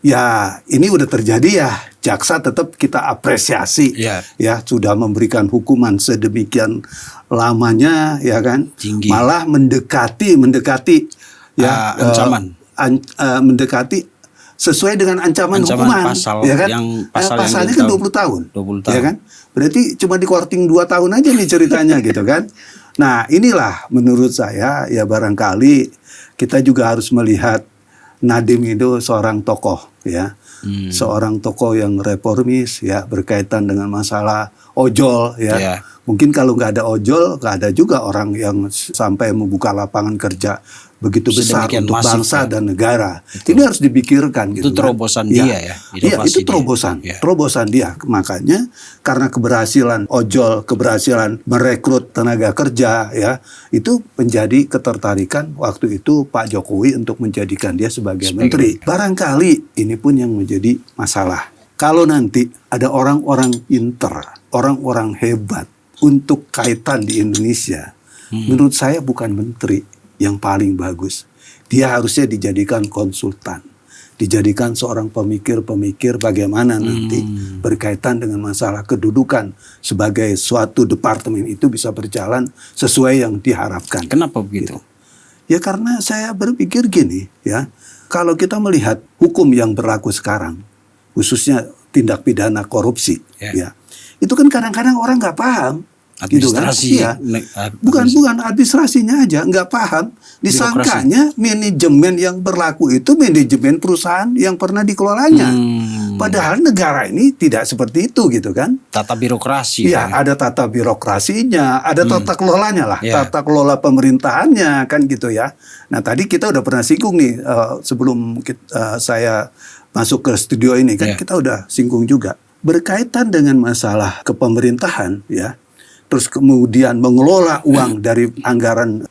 ya ini udah terjadi ya, jaksa tetap kita apresiasi ya sudah memberikan hukuman sedemikian lamanya ya kan, tinggi. Malah mendekati ya ancaman mendekati sesuai dengan ancaman hukuman pasal ya kan, yang pasalnya kan 20 tahun 20 tahun ya kan, berarti cuma dikorting 2 tahun aja nih ceritanya gitu kan. Nah inilah menurut saya ya barangkali kita juga harus melihat Nadiem itu seorang tokoh ya, seorang tokoh yang reformis ya, berkaitan dengan masalah ojol ya. Mungkin kalau nggak ada ojol, nggak ada juga orang yang sampai membuka lapangan kerja begitu besar untuk masif, bangsa dan negara. Itu. Ini harus dipikirkan gitu. Itu terobosan dia ya. Iya, itu terobosan dia. Makanya karena keberhasilan ojol, keberhasilan merekrut tenaga kerja ya, itu menjadi ketertarikan waktu itu Pak Jokowi untuk menjadikan dia sebagai menteri. Barangkali ini pun yang menjadi masalah. Kalau nanti ada orang-orang pinter, orang-orang hebat untuk kaitan di Indonesia, menurut saya bukan menteri yang paling bagus. Dia harusnya dijadikan konsultan, dijadikan seorang pemikir-pemikir bagaimana nanti berkaitan dengan masalah kedudukan sebagai suatu departemen itu bisa berjalan sesuai yang diharapkan. Kenapa begitu? Ya karena saya berpikir gini ya, kalau kita melihat hukum yang berlaku sekarang, khususnya tindak pidana korupsi, ya itu kan kadang-kadang orang nggak paham. Administrasi, gitu kan? Bukan administrasinya aja nggak paham, disangkanya manajemen yang berlaku itu manajemen perusahaan yang pernah dikelolanya. Padahal negara ini tidak seperti itu gitu kan. Tata birokrasi. Ya, ada tata birokrasinya, ada tata kelolanya lah, tata kelola pemerintahannya kan gitu ya. Nah tadi kita udah pernah singgung nih sebelum saya masuk ke studio ini kan kita udah singgung juga berkaitan dengan masalah kepemerintahan ya. Terus kemudian mengelola uang dari anggaran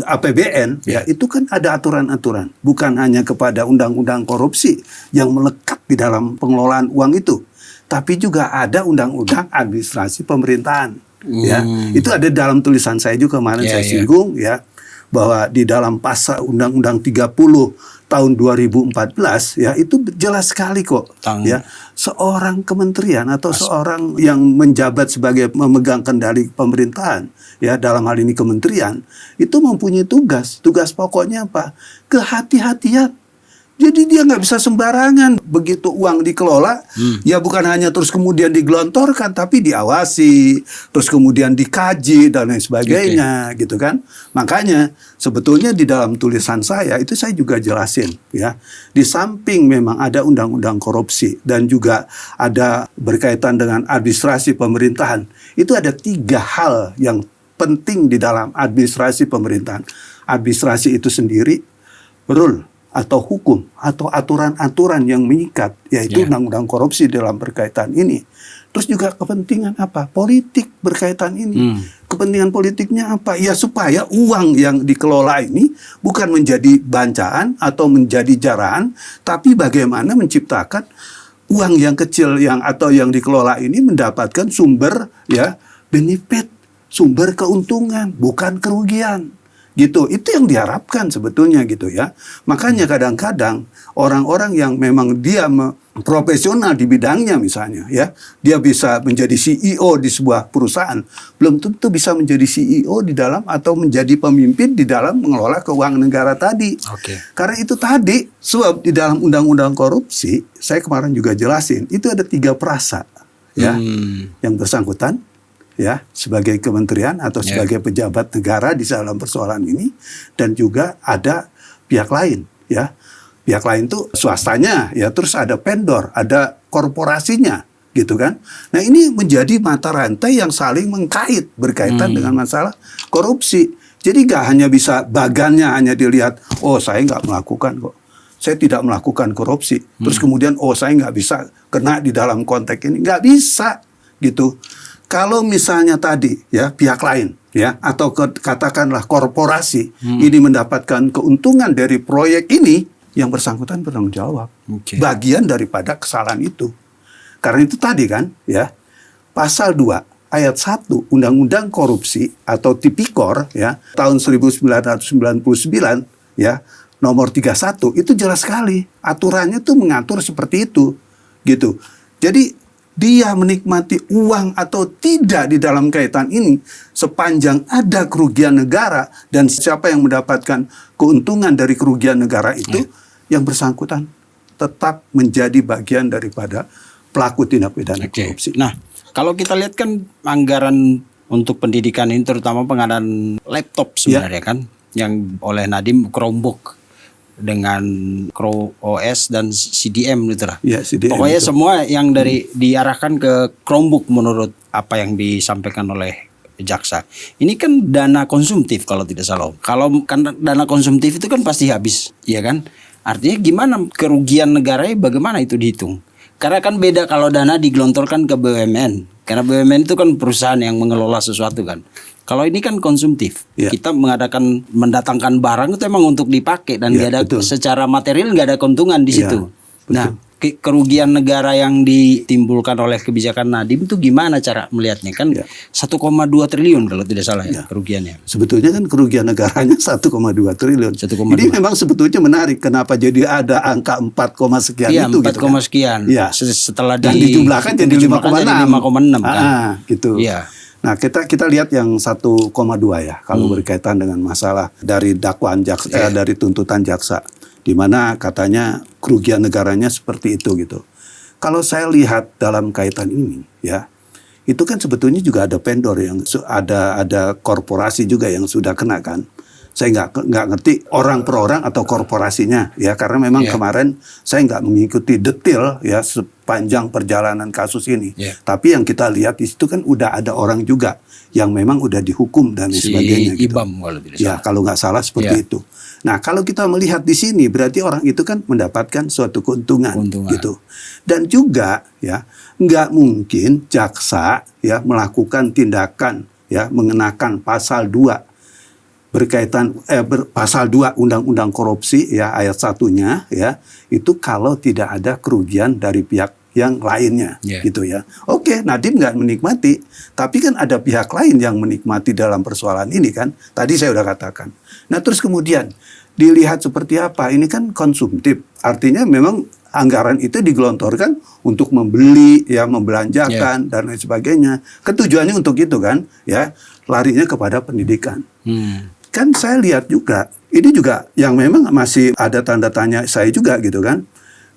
APBN ya itu kan ada aturan-aturan, bukan hanya kepada undang-undang korupsi yang melekat di dalam pengelolaan uang itu, tapi juga ada undang-undang administrasi pemerintahan ya. Itu ada dalam tulisan saya juga kemarin saya singgung ya, bahwa di dalam pasal Undang-Undang 30 tahun 2014 ya itu jelas sekali kok ya, seorang kementerian atau seorang yang menjabat sebagai memegang kendali pemerintahan ya, dalam hal ini kementerian, itu mempunyai tugas pokoknya apa? Kehati-hatian. Jadi dia nggak bisa sembarangan begitu uang dikelola, ya bukan hanya terus kemudian digelontorkan, tapi diawasi, terus kemudian dikaji dan lain sebagainya, gitu kan? Makanya sebetulnya di dalam tulisan saya itu saya juga jelasin, ya, di samping memang ada undang-undang korupsi dan juga ada berkaitan dengan administrasi pemerintahan, itu ada 3 hal yang penting di dalam administrasi pemerintahan. Administrasi itu sendiri, rule atau hukum atau aturan-aturan yang mengikat, yaitu undang-undang korupsi dalam berkaitan ini. Terus juga kepentingan apa? Politik berkaitan ini. Kepentingan politiknya apa? Ya supaya uang yang dikelola ini bukan menjadi bancaan atau menjadi jarahan, tapi bagaimana menciptakan uang yang kecil yang atau yang dikelola ini mendapatkan sumber ya benefit, sumber keuntungan, bukan kerugian. Gitu, itu yang diharapkan sebetulnya gitu ya. Makanya kadang-kadang orang-orang yang memang dia profesional di bidangnya misalnya ya, dia bisa menjadi CEO di sebuah perusahaan, belum tentu bisa menjadi CEO di dalam atau menjadi pemimpin di dalam mengelola keuangan negara tadi. Karena itu tadi, sebab di dalam undang-undang korupsi, saya kemarin juga jelasin, itu ada 3 perasa ya, yang bersangkutan ya sebagai kementerian atau sebagai pejabat negara di dalam persoalan ini, dan juga ada pihak lain ya. Pihak lain itu swastanya ya, terus ada vendor, ada korporasinya gitu kan. Nah, ini menjadi mata rantai yang saling mengkait berkaitan dengan masalah korupsi. Jadi nggak hanya bisa bagannya hanya dilihat, oh saya nggak melakukan kok, saya tidak melakukan korupsi, terus kemudian oh saya nggak bisa kena di dalam konteks ini, nggak bisa gitu. Kalau misalnya tadi ya pihak lain ya atau katakanlah korporasi ini mendapatkan keuntungan dari proyek ini, yang bersangkutan bertanggung jawab bagian daripada kesalahan itu. Karena itu tadi kan ya pasal 2 ayat 1 Undang-Undang Korupsi atau Tipikor ya tahun 1999 ya nomor 31 itu jelas sekali aturannya tuh mengatur seperti itu gitu. Jadi dia menikmati uang atau tidak di dalam kaitan ini sepanjang ada kerugian negara, dan siapa yang mendapatkan keuntungan dari kerugian negara itu yang bersangkutan tetap menjadi bagian daripada pelaku tindak pidana korupsi. Nah, kalau kita lihat kan anggaran untuk pendidikan ini terutama pengadaan laptop sebenarnya kan yang oleh Nadiem Chromebook dengan Crow OS dan CDM gitu lah. Ya, CDM pokoknya itu semua yang diarahkan ke Chromebook menurut apa yang disampaikan oleh jaksa. Ini kan dana konsumtif kalau tidak salah. Kalau kan dana konsumtif itu kan pasti habis, ya kan? Artinya gimana kerugian negaranya, bagaimana itu dihitung? Karena kan beda kalau dana digelontorkan ke BUMN. Karena BUMN itu kan perusahaan yang mengelola sesuatu kan. Kalau ini kan konsumtif, kita mendatangkan barang itu emang untuk dipakai dan nggak ada secara material nggak ada keuntungan di situ. Nah, kerugian negara yang ditimbulkan oleh kebijakan Nadiem itu gimana cara melihatnya? Kan 1,2 triliun kalau tidak salah ya kerugiannya. Sebetulnya kan kerugian negaranya 1,2 triliun. 1,2. Ini memang sebetulnya menarik. Kenapa jadi ada angka 4, sekian Iya, itu 4, gitu kan? sekian. Ya. Setelah Dan dijumlahkan jadi 5,6 kan. Gitu. Iya. Nah, kita lihat yang 1,2 ya kalau berkaitan dengan masalah dari dakwaan jaksa dari tuntutan jaksa, di mana katanya kerugian negaranya seperti itu gitu. Kalau saya lihat dalam kaitan ini ya, itu kan sebetulnya juga ada vendor yang ada korporasi juga yang sudah kena kan. Saya nggak ngerti orang per orang atau korporasinya ya, karena memang kemarin saya nggak mengikuti detail ya sepanjang perjalanan kasus ini. Tapi yang kita lihat di situ kan udah ada orang juga yang memang udah dihukum dan sebagainya. Ibam gitu. kalau tidak ya salah. kalau nggak salah seperti itu. Nah kalau kita melihat di sini berarti orang itu kan mendapatkan suatu keuntungan. Gitu. Dan juga ya nggak mungkin jaksa ya melakukan tindakan ya mengenakan pasal 2 berkaitan pasal 2 Undang-Undang Korupsi ya ayat 1-nya ya itu kalau tidak ada kerugian dari pihak yang lainnya gitu ya. Oke, Nadiem nggak menikmati, tapi kan ada pihak lain yang menikmati dalam persoalan ini kan. Tadi saya udah katakan. Nah, terus kemudian dilihat seperti apa? Ini kan konsumtif. Artinya memang anggaran itu digelontorkan untuk membeli ya, membelanjakan dan lain sebagainya. Ketujuannya untuk itu kan ya, larinya kepada pendidikan. Kan saya lihat juga, ini juga yang memang masih ada tanda tanya saya juga gitu kan.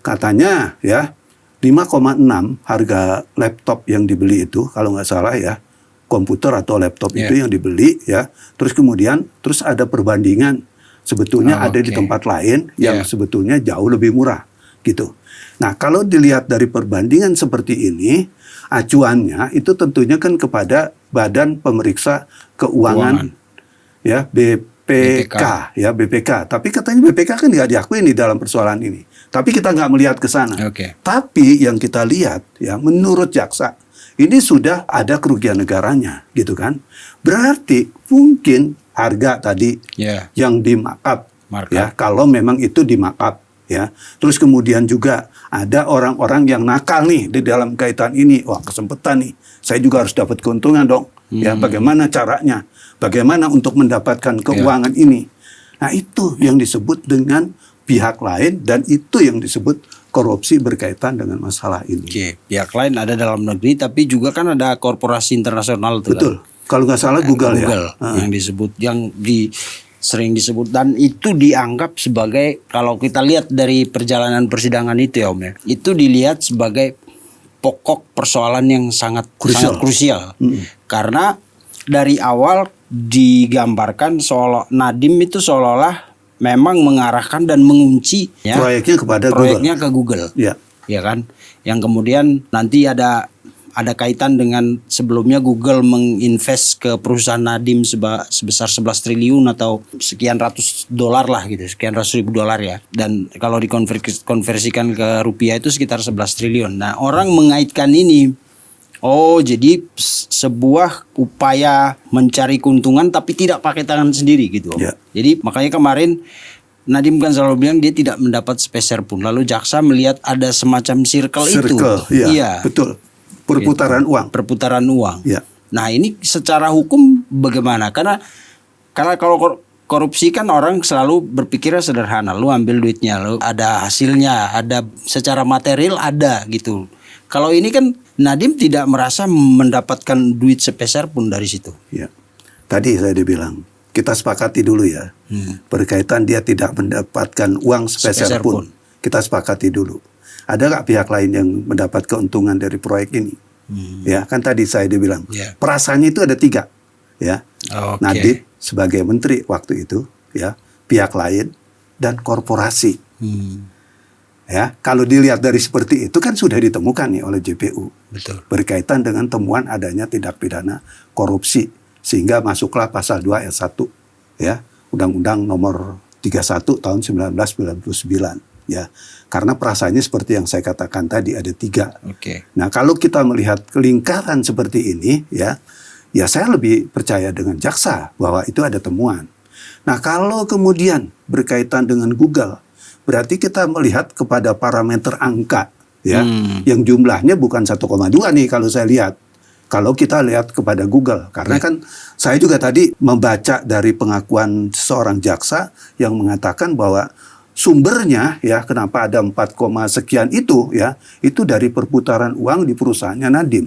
Katanya ya 5,6 harga laptop yang dibeli itu kalau nggak salah ya, komputer atau laptop itu yang dibeli ya. Terus kemudian ada perbandingan sebetulnya ada di tempat lain yang sebetulnya jauh lebih murah gitu. Nah kalau dilihat dari perbandingan seperti ini, acuannya itu tentunya kan kepada Badan Pemeriksa Keuangan. Ya BPK ya BPK. Tapi katanya BPK kan nggak diakui nih dalam persoalan ini. Tapi kita nggak melihat ke sana. Tapi yang kita lihat ya menurut jaksa ini sudah ada kerugian negaranya gitu kan. Berarti mungkin harga tadi yang di markup ya kalau memang itu di markup ya. Terus kemudian juga ada orang-orang yang nakal nih di dalam kaitan ini. Wah kesempatan nih. Saya juga harus dapat keuntungan dong. Ya bagaimana caranya? Bagaimana untuk mendapatkan keuangan ini? Nah itu yang disebut dengan pihak lain dan itu yang disebut korupsi berkaitan dengan masalah ini. Pihak lain ada dalam negeri tapi juga kan ada korporasi internasional tuh. Betul. Kan? Kalau nggak salah Google ya. Yang disebut sering disebut dan itu dianggap sebagai kalau kita lihat dari perjalanan persidangan itu ya Om ya. Itu dilihat sebagai pokok persoalan yang sangat krusial. Karena dari awal digambarkan Nadiem itu seolah-olah memang mengarahkan dan mengunci proyeknya ke Google. Ya kan? Yang kemudian nanti ada kaitan dengan sebelumnya Google menginvest ke perusahaan Nadiem sebesar 11 triliun atau sekian ratus dolar lah gitu, sekian ratus ribu dolar ya. Dan kalau dikonversikan ke rupiah itu sekitar 11 triliun. Nah, orang mengaitkan ini jadi sebuah upaya mencari keuntungan tapi tidak pakai tangan sendiri gitu. Jadi makanya kemarin Nadiem kan selalu bilang dia tidak mendapat sepeser pun. Lalu jaksa melihat ada semacam circle itu. Iya, betul. Perputaran uang. Ya. Nah ini secara hukum bagaimana? Karena kalau korupsi kan orang selalu berpikirnya sederhana. Lu ambil duitnya, lu ada hasilnya, ada secara material ada gitu. Kalau ini kan Nadiem tidak merasa mendapatkan duit sepeser pun dari situ. Ya. Tadi saya dibilang kita sepakati dulu ya. Berkaitan dia tidak mendapatkan uang sepeser pun. Kita sepakati dulu. Ada nggak pihak lain yang mendapat keuntungan dari proyek ini? Ya kan tadi saya dibilang perasaannya itu ada 3 ya. Nadiem sebagai menteri waktu itu ya, pihak lain dan korporasi. Ya kalau dilihat dari seperti itu kan sudah ditemukan nih oleh JPU. Betul. Berkaitan dengan temuan adanya tindak pidana korupsi sehingga masuklah pasal 2 ayat 1 ya Undang-Undang nomor 31 tahun 1999 ya. Karena perasaannya seperti yang saya katakan tadi ada 3. Nah kalau kita melihat lingkaran seperti ini ya saya lebih percaya dengan jaksa bahwa itu ada temuan. Nah kalau kemudian berkaitan dengan Google, berarti kita melihat kepada parameter angka ya, yang jumlahnya bukan 1,2 nih kalau saya lihat. Kalau kita lihat kepada Google, karena kan saya juga tadi membaca dari pengakuan seorang jaksa yang mengatakan bahwa sumbernya ya kenapa ada 4, sekian itu ya itu dari perputaran uang di perusahaannya Nadiem.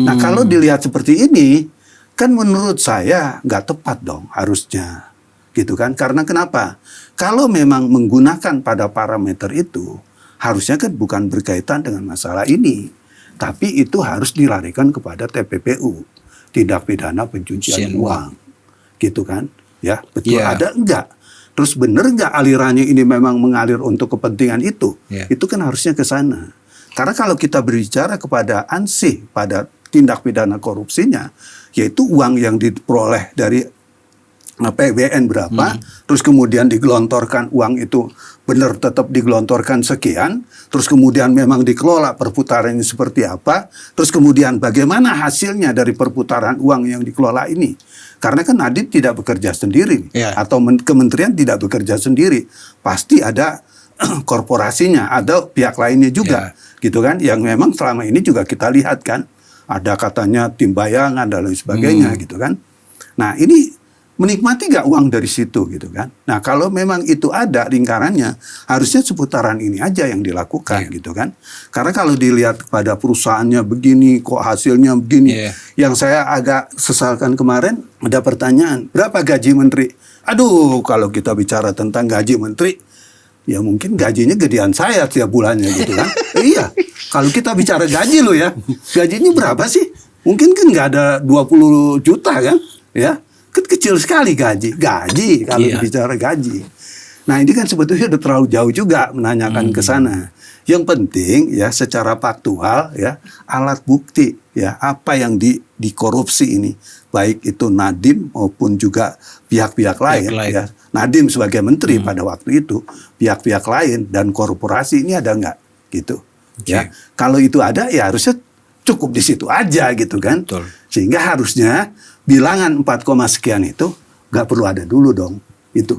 Nah kalau dilihat seperti ini kan menurut saya nggak tepat dong harusnya gitu kan, karena kenapa? Kalau memang menggunakan pada parameter itu harusnya kan bukan berkaitan dengan masalah ini. Tapi itu harus dilarikan kepada TPPU, tindak pidana pencucian uang, gitu kan? Ya, betul ada enggak? Terus benar enggak alirannya ini memang mengalir untuk kepentingan itu? Itu kan harusnya ke sana. Karena kalau kita berbicara kepada ANSI pada tindak pidana korupsinya, yaitu uang yang diperoleh dari APBN berapa, terus kemudian digelontorkan uang itu benar tetap digelontorkan sekian, terus kemudian memang dikelola perputarannya seperti apa, terus kemudian bagaimana hasilnya dari perputaran uang yang dikelola ini. Karena kan Nadiem tidak bekerja sendiri, atau kementerian tidak bekerja sendiri, pasti ada korporasinya, ada pihak lainnya juga, gitu kan, yang memang selama ini juga kita lihat kan, ada katanya tim bayangan dan lain sebagainya, gitu kan. Nah ini menikmati gak uang dari situ gitu kan. Nah kalau memang itu ada lingkarannya, harusnya seputaran ini aja yang dilakukan gitu kan. Karena kalau dilihat pada perusahaannya begini, kok hasilnya begini. Yang saya agak sesalkan kemarin, ada pertanyaan, berapa gaji menteri? Aduh kalau kita bicara tentang gaji menteri, ya mungkin gajinya gedean saya tiap bulannya gitu kan. Iya, kalau kita bicara gaji loh ya, gajinya berapa sih? Mungkin kan nggak ada 20 juta kan, ya. Kan kecil sekali gaji kalau bicara gaji. Nah ini kan sebetulnya udah terlalu jauh juga menanyakan ke sana. Yang penting ya secara faktual ya alat bukti ya apa yang dikorupsi ini, baik itu Nadiem maupun juga pihak-pihak lain ya. Nadiem sebagai menteri pada waktu itu, pihak-pihak lain dan korporasi ini ada nggak gitu ya. Kalau itu ada ya harusnya cukup di situ aja gitu kan. Betul. Sehingga harusnya bilangan 4, sekian itu nggak perlu ada dulu dong itu.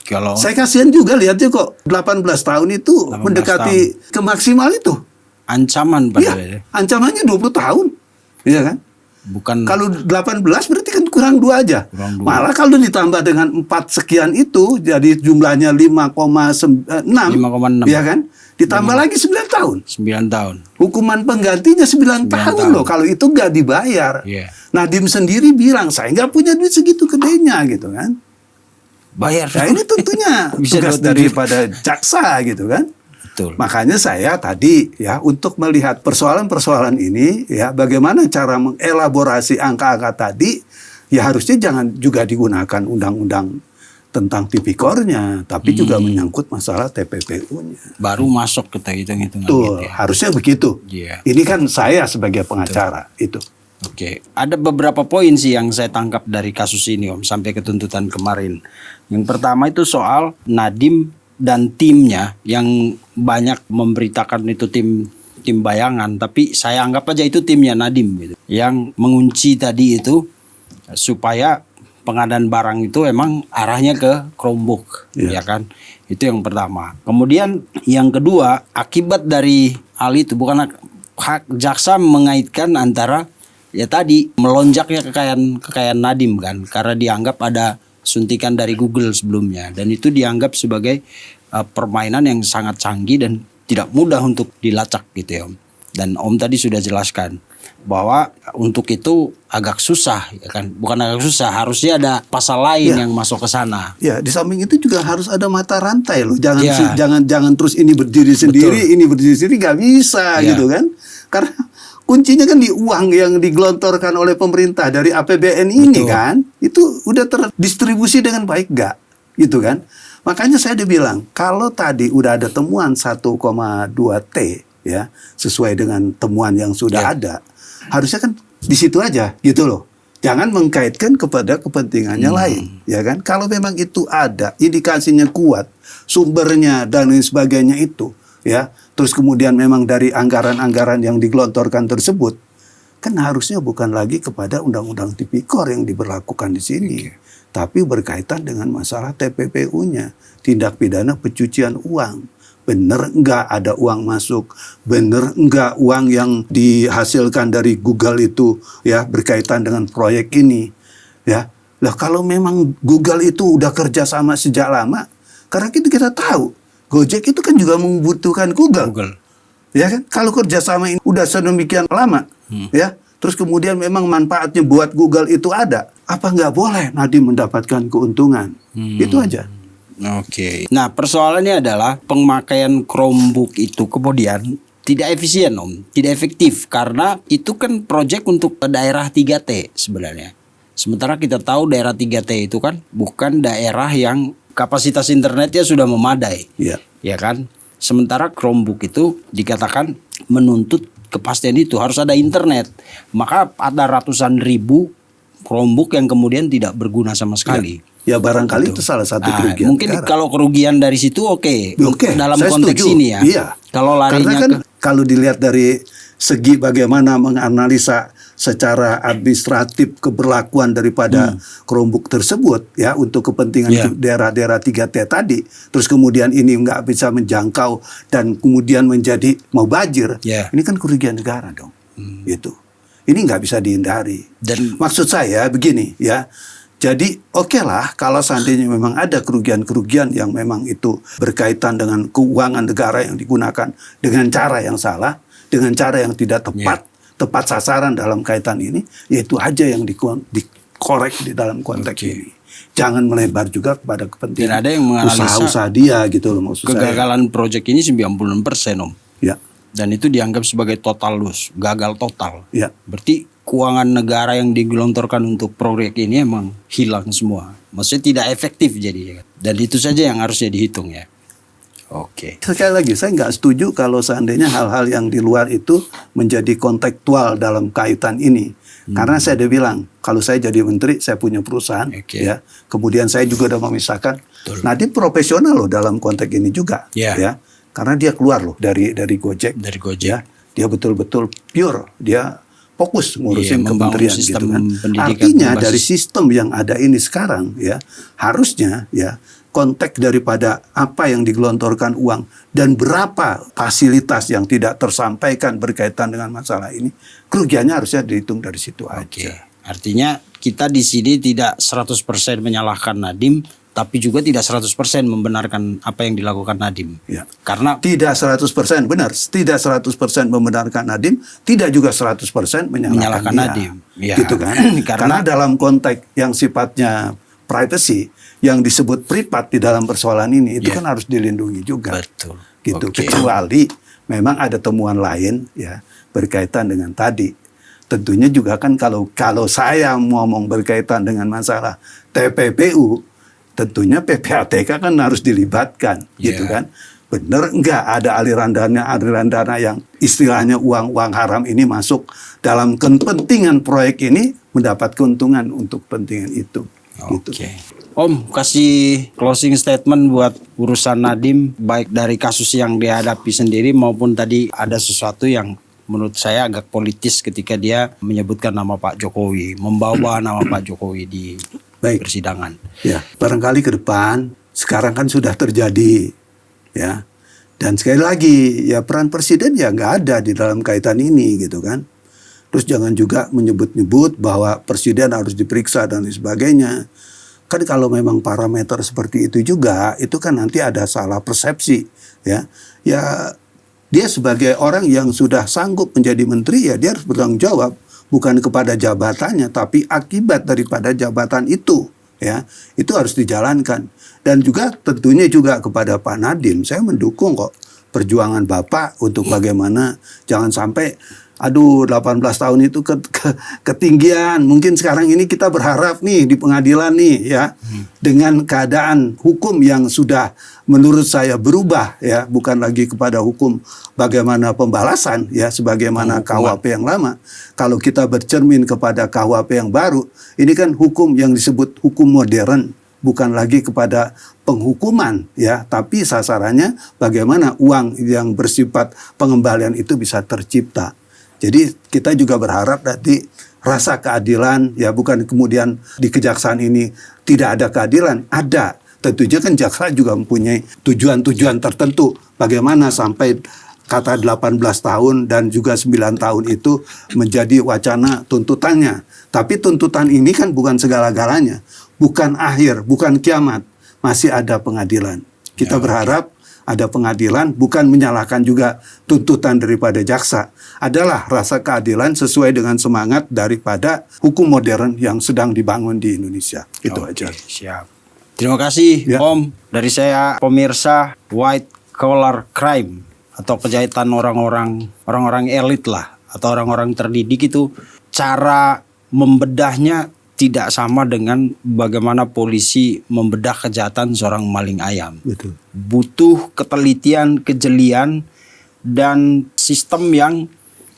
Kalau saya kasihan juga lihatnya kok 18 tahun itu 18 mendekati tahun. Ke maksimal itu. Ancaman pada ancamannya 20 tahun. Iya kan? Bukan. Kalau 18 berarti kan kurang 2 aja. Malah kalau ditambah dengan 4 sekian itu jadi jumlahnya 5,6. Iya kan? Ditambah lagi 9 tahun. 9 tahun. Hukuman penggantinya 9 tahun loh. Kalau itu nggak dibayar. Nadiem sendiri bilang, saya nggak punya duit segitu gedenya gitu kan. Bayar. Nah ini tentunya tugas daripada jaksa gitu kan. Betul. Makanya saya tadi ya untuk melihat persoalan-persoalan ini ya bagaimana cara mengelaborasi angka-angka tadi ya harusnya jangan juga digunakan undang-undang tentang tipikornya, tapi juga menyangkut masalah TPPU-nya. Baru masuk ke hitung-hitungan. Tuh, harusnya begitu. Ini kan saya sebagai pengacara itu. Oke, ada beberapa poin sih yang saya tangkap dari kasus ini Om sampai ke tuntutan kemarin. Yang pertama itu soal Nadiem dan timnya yang banyak memberitakan itu tim bayangan, tapi saya anggap aja itu timnya Nadiem gitu. Yang mengunci tadi itu supaya pengadaan barang itu emang arahnya ke Chromebook, ya kan? Itu yang pertama. Kemudian yang kedua, akibat dari hal itu bukan hak jaksa mengaitkan antara ya tadi melonjaknya kekayaan Nadiem kan, karena dianggap ada suntikan dari Google sebelumnya dan itu dianggap sebagai permainan yang sangat canggih dan tidak mudah untuk dilacak gitu ya Om. Dan Om tadi sudah jelaskan bahwa untuk itu agak susah ya kan, bukan agak susah, harusnya ada pasal lain yang masuk ke sana. Ya, di samping itu juga harus ada mata rantai loh. Jangan terus ini berdiri sendiri, ini berdiri sendiri, nggak bisa gitu kan. Karena kuncinya kan di uang yang digelontorkan oleh pemerintah dari APBN ini kan, itu udah terdistribusi dengan baik nggak, gitu kan? Makanya saya dibilang kalau tadi udah ada temuan 1,2 T ya, sesuai dengan temuan yang sudah ada, harusnya kan di situ aja gitu loh. Jangan mengkaitkan kepada kepentingannya lain, ya kan? Kalau memang itu ada, indikasinya kuat, sumbernya dan lain sebagainya itu, ya. Terus kemudian memang dari anggaran-anggaran yang digelontorkan tersebut, kan harusnya bukan lagi kepada undang-undang tipikor yang diberlakukan di sini, tapi berkaitan dengan masalah TPPU-nya, tindak pidana pencucian uang, bener nggak ada uang masuk, bener nggak uang yang dihasilkan dari Google itu ya berkaitan dengan proyek ini, ya. Lah kalau memang Google itu udah kerja sama sejak lama, karena kita tahu Gojek itu kan juga membutuhkan Google. Ya kan? Kalau kerjasama ini udah sedemikian lama, ya, terus kemudian memang manfaatnya buat Google itu ada, apa nggak boleh Nadiem mendapatkan keuntungan? Itu aja. Oke. Nah, persoalannya adalah pemakaian Chromebook itu kemudian tidak efisien, Om. Tidak efektif karena itu kan proyek untuk daerah 3T sebenarnya. Sementara kita tahu daerah 3T itu kan bukan daerah yang kapasitas internetnya sudah memadai. Iya. Ya kan? Sementara Chromebook itu dikatakan menuntut kepastian itu harus ada internet. Maka ada ratusan ribu Chromebook yang kemudian tidak berguna sama sekali. Ya barangkali itu salah satu kerugian. Mungkin negara. kalau kerugian dari situ oke. Dalam saya konteks setuju. ini ya. Iya. Kalau larinya karena kan kalau dilihat dari segi bagaimana menganalisa secara administratif keberlakuan daripada Chromebook tersebut ya untuk kepentingan daerah-daerah 3T tadi, terus kemudian ini nggak bisa menjangkau dan kemudian menjadi mubazir, ini kan kerugian negara dong. Gitu. Ini nggak bisa dihindari. Dan maksud saya begini ya. Jadi oke lah kalau seandainya memang ada kerugian-kerugian yang memang itu berkaitan dengan keuangan negara yang digunakan dengan cara yang salah, dengan cara yang tidak tepat sasaran dalam kaitan ini, yaitu aja yang dikorek di dalam konteks ini. Jangan melebar juga kepada kepentingan ada yang usaha-usaha dia gitu loh maksud kegagalan proyek ini 96%, Om. Ya. Dan itu dianggap sebagai total loss, gagal total. Ya. Berarti keuangan negara yang digelontorkan untuk proyek ini emang hilang semua. Maksudnya tidak efektif jadi. Dan itu saja yang harusnya dihitung ya. Oke. Sekali lagi saya nggak setuju kalau seandainya hal-hal yang di luar itu menjadi kontekstual dalam kaitan ini. Karena saya udah bilang kalau saya jadi menteri saya punya perusahaan ya. Kemudian saya juga udah memisahkan. Nadiem profesional loh dalam konteks ini juga ya. Karena dia keluar loh dari Gojek. Ya. Dia betul-betul pure, dia fokus ngurusin kementerian gitu kan. Artinya dari sistem yang ada ini sekarang ya, harusnya ya konteks daripada apa yang digelontorkan uang dan berapa fasilitas yang tidak tersampaikan berkaitan dengan masalah ini, kerugiannya harusnya dihitung dari situ aja. Artinya kita di sini tidak 100% menyalahkan Nadiem, tapi juga tidak 100% membenarkan apa yang dilakukan Nadiem. Ya. Karena tidak 100% benar, tidak 100% membenarkan Nadiem, tidak juga 100% menyalahkan Nadiem. Ya. Gitu kan? Karena dalam konteks yang sifatnya privacy, yang disebut privat di dalam persoalan ini itu kan harus dilindungi juga. Betul. Gitu. Kecuali memang ada temuan lain ya berkaitan dengan tadi. Tentunya juga kan kalau saya ngomong berkaitan dengan masalah TPPU, tentunya PPATK kan harus dilibatkan, gitu kan? Bener nggak ada aliran dana yang istilahnya uang haram ini masuk dalam kepentingan proyek ini mendapat keuntungan untuk kepentingan itu. Gitu. Om, kasih closing statement buat urusan Nadiem, baik dari kasus yang dihadapi sendiri maupun tadi ada sesuatu yang menurut saya agak politis ketika dia menyebutkan nama Pak Jokowi, membawa nama Pak Jokowi di persidangan. Ya, barangkali ke depan sekarang kan sudah terjadi ya. Dan sekali lagi ya peran presiden ya nggak ada di dalam kaitan ini gitu kan. Terus jangan juga menyebut-nyebut bahwa presiden harus diperiksa dan lain sebagainya. Kan kalau memang parameter seperti itu juga, itu kan nanti ada salah persepsi ya. Ya dia sebagai orang yang sudah sanggup menjadi menteri ya dia harus bertanggung jawab. Bukan kepada jabatannya, tapi akibat daripada jabatan itu, ya itu harus dijalankan. Dan juga tentunya juga kepada Pak Nadiem, saya mendukung kok perjuangan Bapak untuk bagaimana jangan sampai 18 tahun itu ketinggian. Mungkin sekarang ini kita berharap nih di pengadilan nih ya dengan keadaan hukum yang sudah menurut saya berubah ya, bukan lagi kepada hukum bagaimana pembalasan ya sebagaimana KUHP yang lama. Kalau kita bercermin kepada KUHP yang baru, ini kan hukum yang disebut hukum modern, bukan lagi kepada penghukuman ya, tapi sasarannya bagaimana uang yang bersifat pengembalian itu bisa tercipta. Jadi kita juga berharap nanti rasa keadilan ya, bukan kemudian di kejaksaan ini tidak ada keadilan, ada. Tentunya kan jaksa juga mempunyai tujuan-tujuan tertentu. Bagaimana sampai kata 18 tahun dan juga 9 tahun itu menjadi wacana tuntutannya. Tapi tuntutan ini kan bukan segala-galanya. Bukan akhir, bukan kiamat. Masih ada pengadilan. Kita berharap ada pengadilan, bukan menyalahkan juga tuntutan daripada jaksa. Adalah rasa keadilan sesuai dengan semangat daripada hukum modern yang sedang dibangun di Indonesia. Itu aja. Siap. Terima kasih Ya. Om. Dari saya pemirsa White Collar Crime atau kejahatan orang-orang elit lah atau orang-orang terdidik itu, cara membedahnya tidak sama dengan bagaimana polisi membedah kejahatan seorang maling ayam. Betul. Butuh ketelitian, kejelian, dan sistem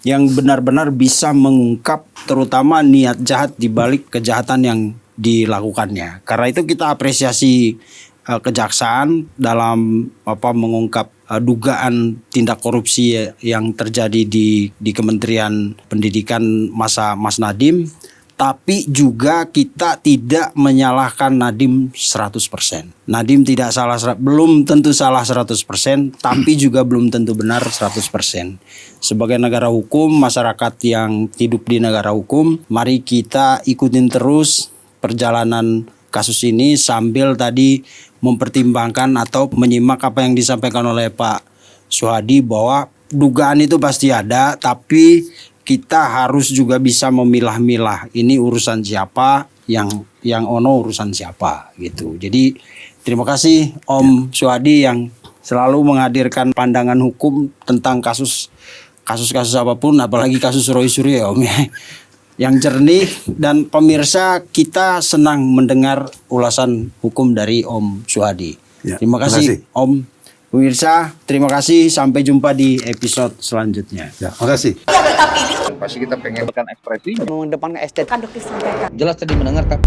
yang benar-benar bisa mengungkap terutama niat jahat di balik kejahatan yang dilakukannya. Karena itu kita apresiasi kejaksaan dalam mengungkap dugaan tindak korupsi yang terjadi di Kementerian Pendidikan masa Mas Nadiem. Tapi juga kita tidak menyalahkan Nadiem 100%. Nadiem tidak salah, belum tentu salah 100%, tapi juga belum tentu benar 100%. Sebagai negara hukum, masyarakat yang hidup di negara hukum, mari kita ikutin terus perjalanan kasus ini sambil tadi mempertimbangkan atau menyimak apa yang disampaikan oleh Pak Suhadi bahwa dugaan itu pasti ada, tapi kita harus juga bisa memilah-milah ini urusan siapa, yang ono urusan siapa gitu. Jadi terima kasih Om Suhadi yang selalu menghadirkan pandangan hukum tentang kasus apapun, apalagi kasus Roy Suryo Om ya. Yang jernih, dan pemirsa kita senang mendengar ulasan hukum dari Om Suhadi. Ya, terima kasih Om. Pemirsa, terima kasih. Sampai jumpa di episode selanjutnya. Ya, makasih. Pasti kita pengen ekspresinya. mengedepankan estetika. Jelas tadi mendengarkan.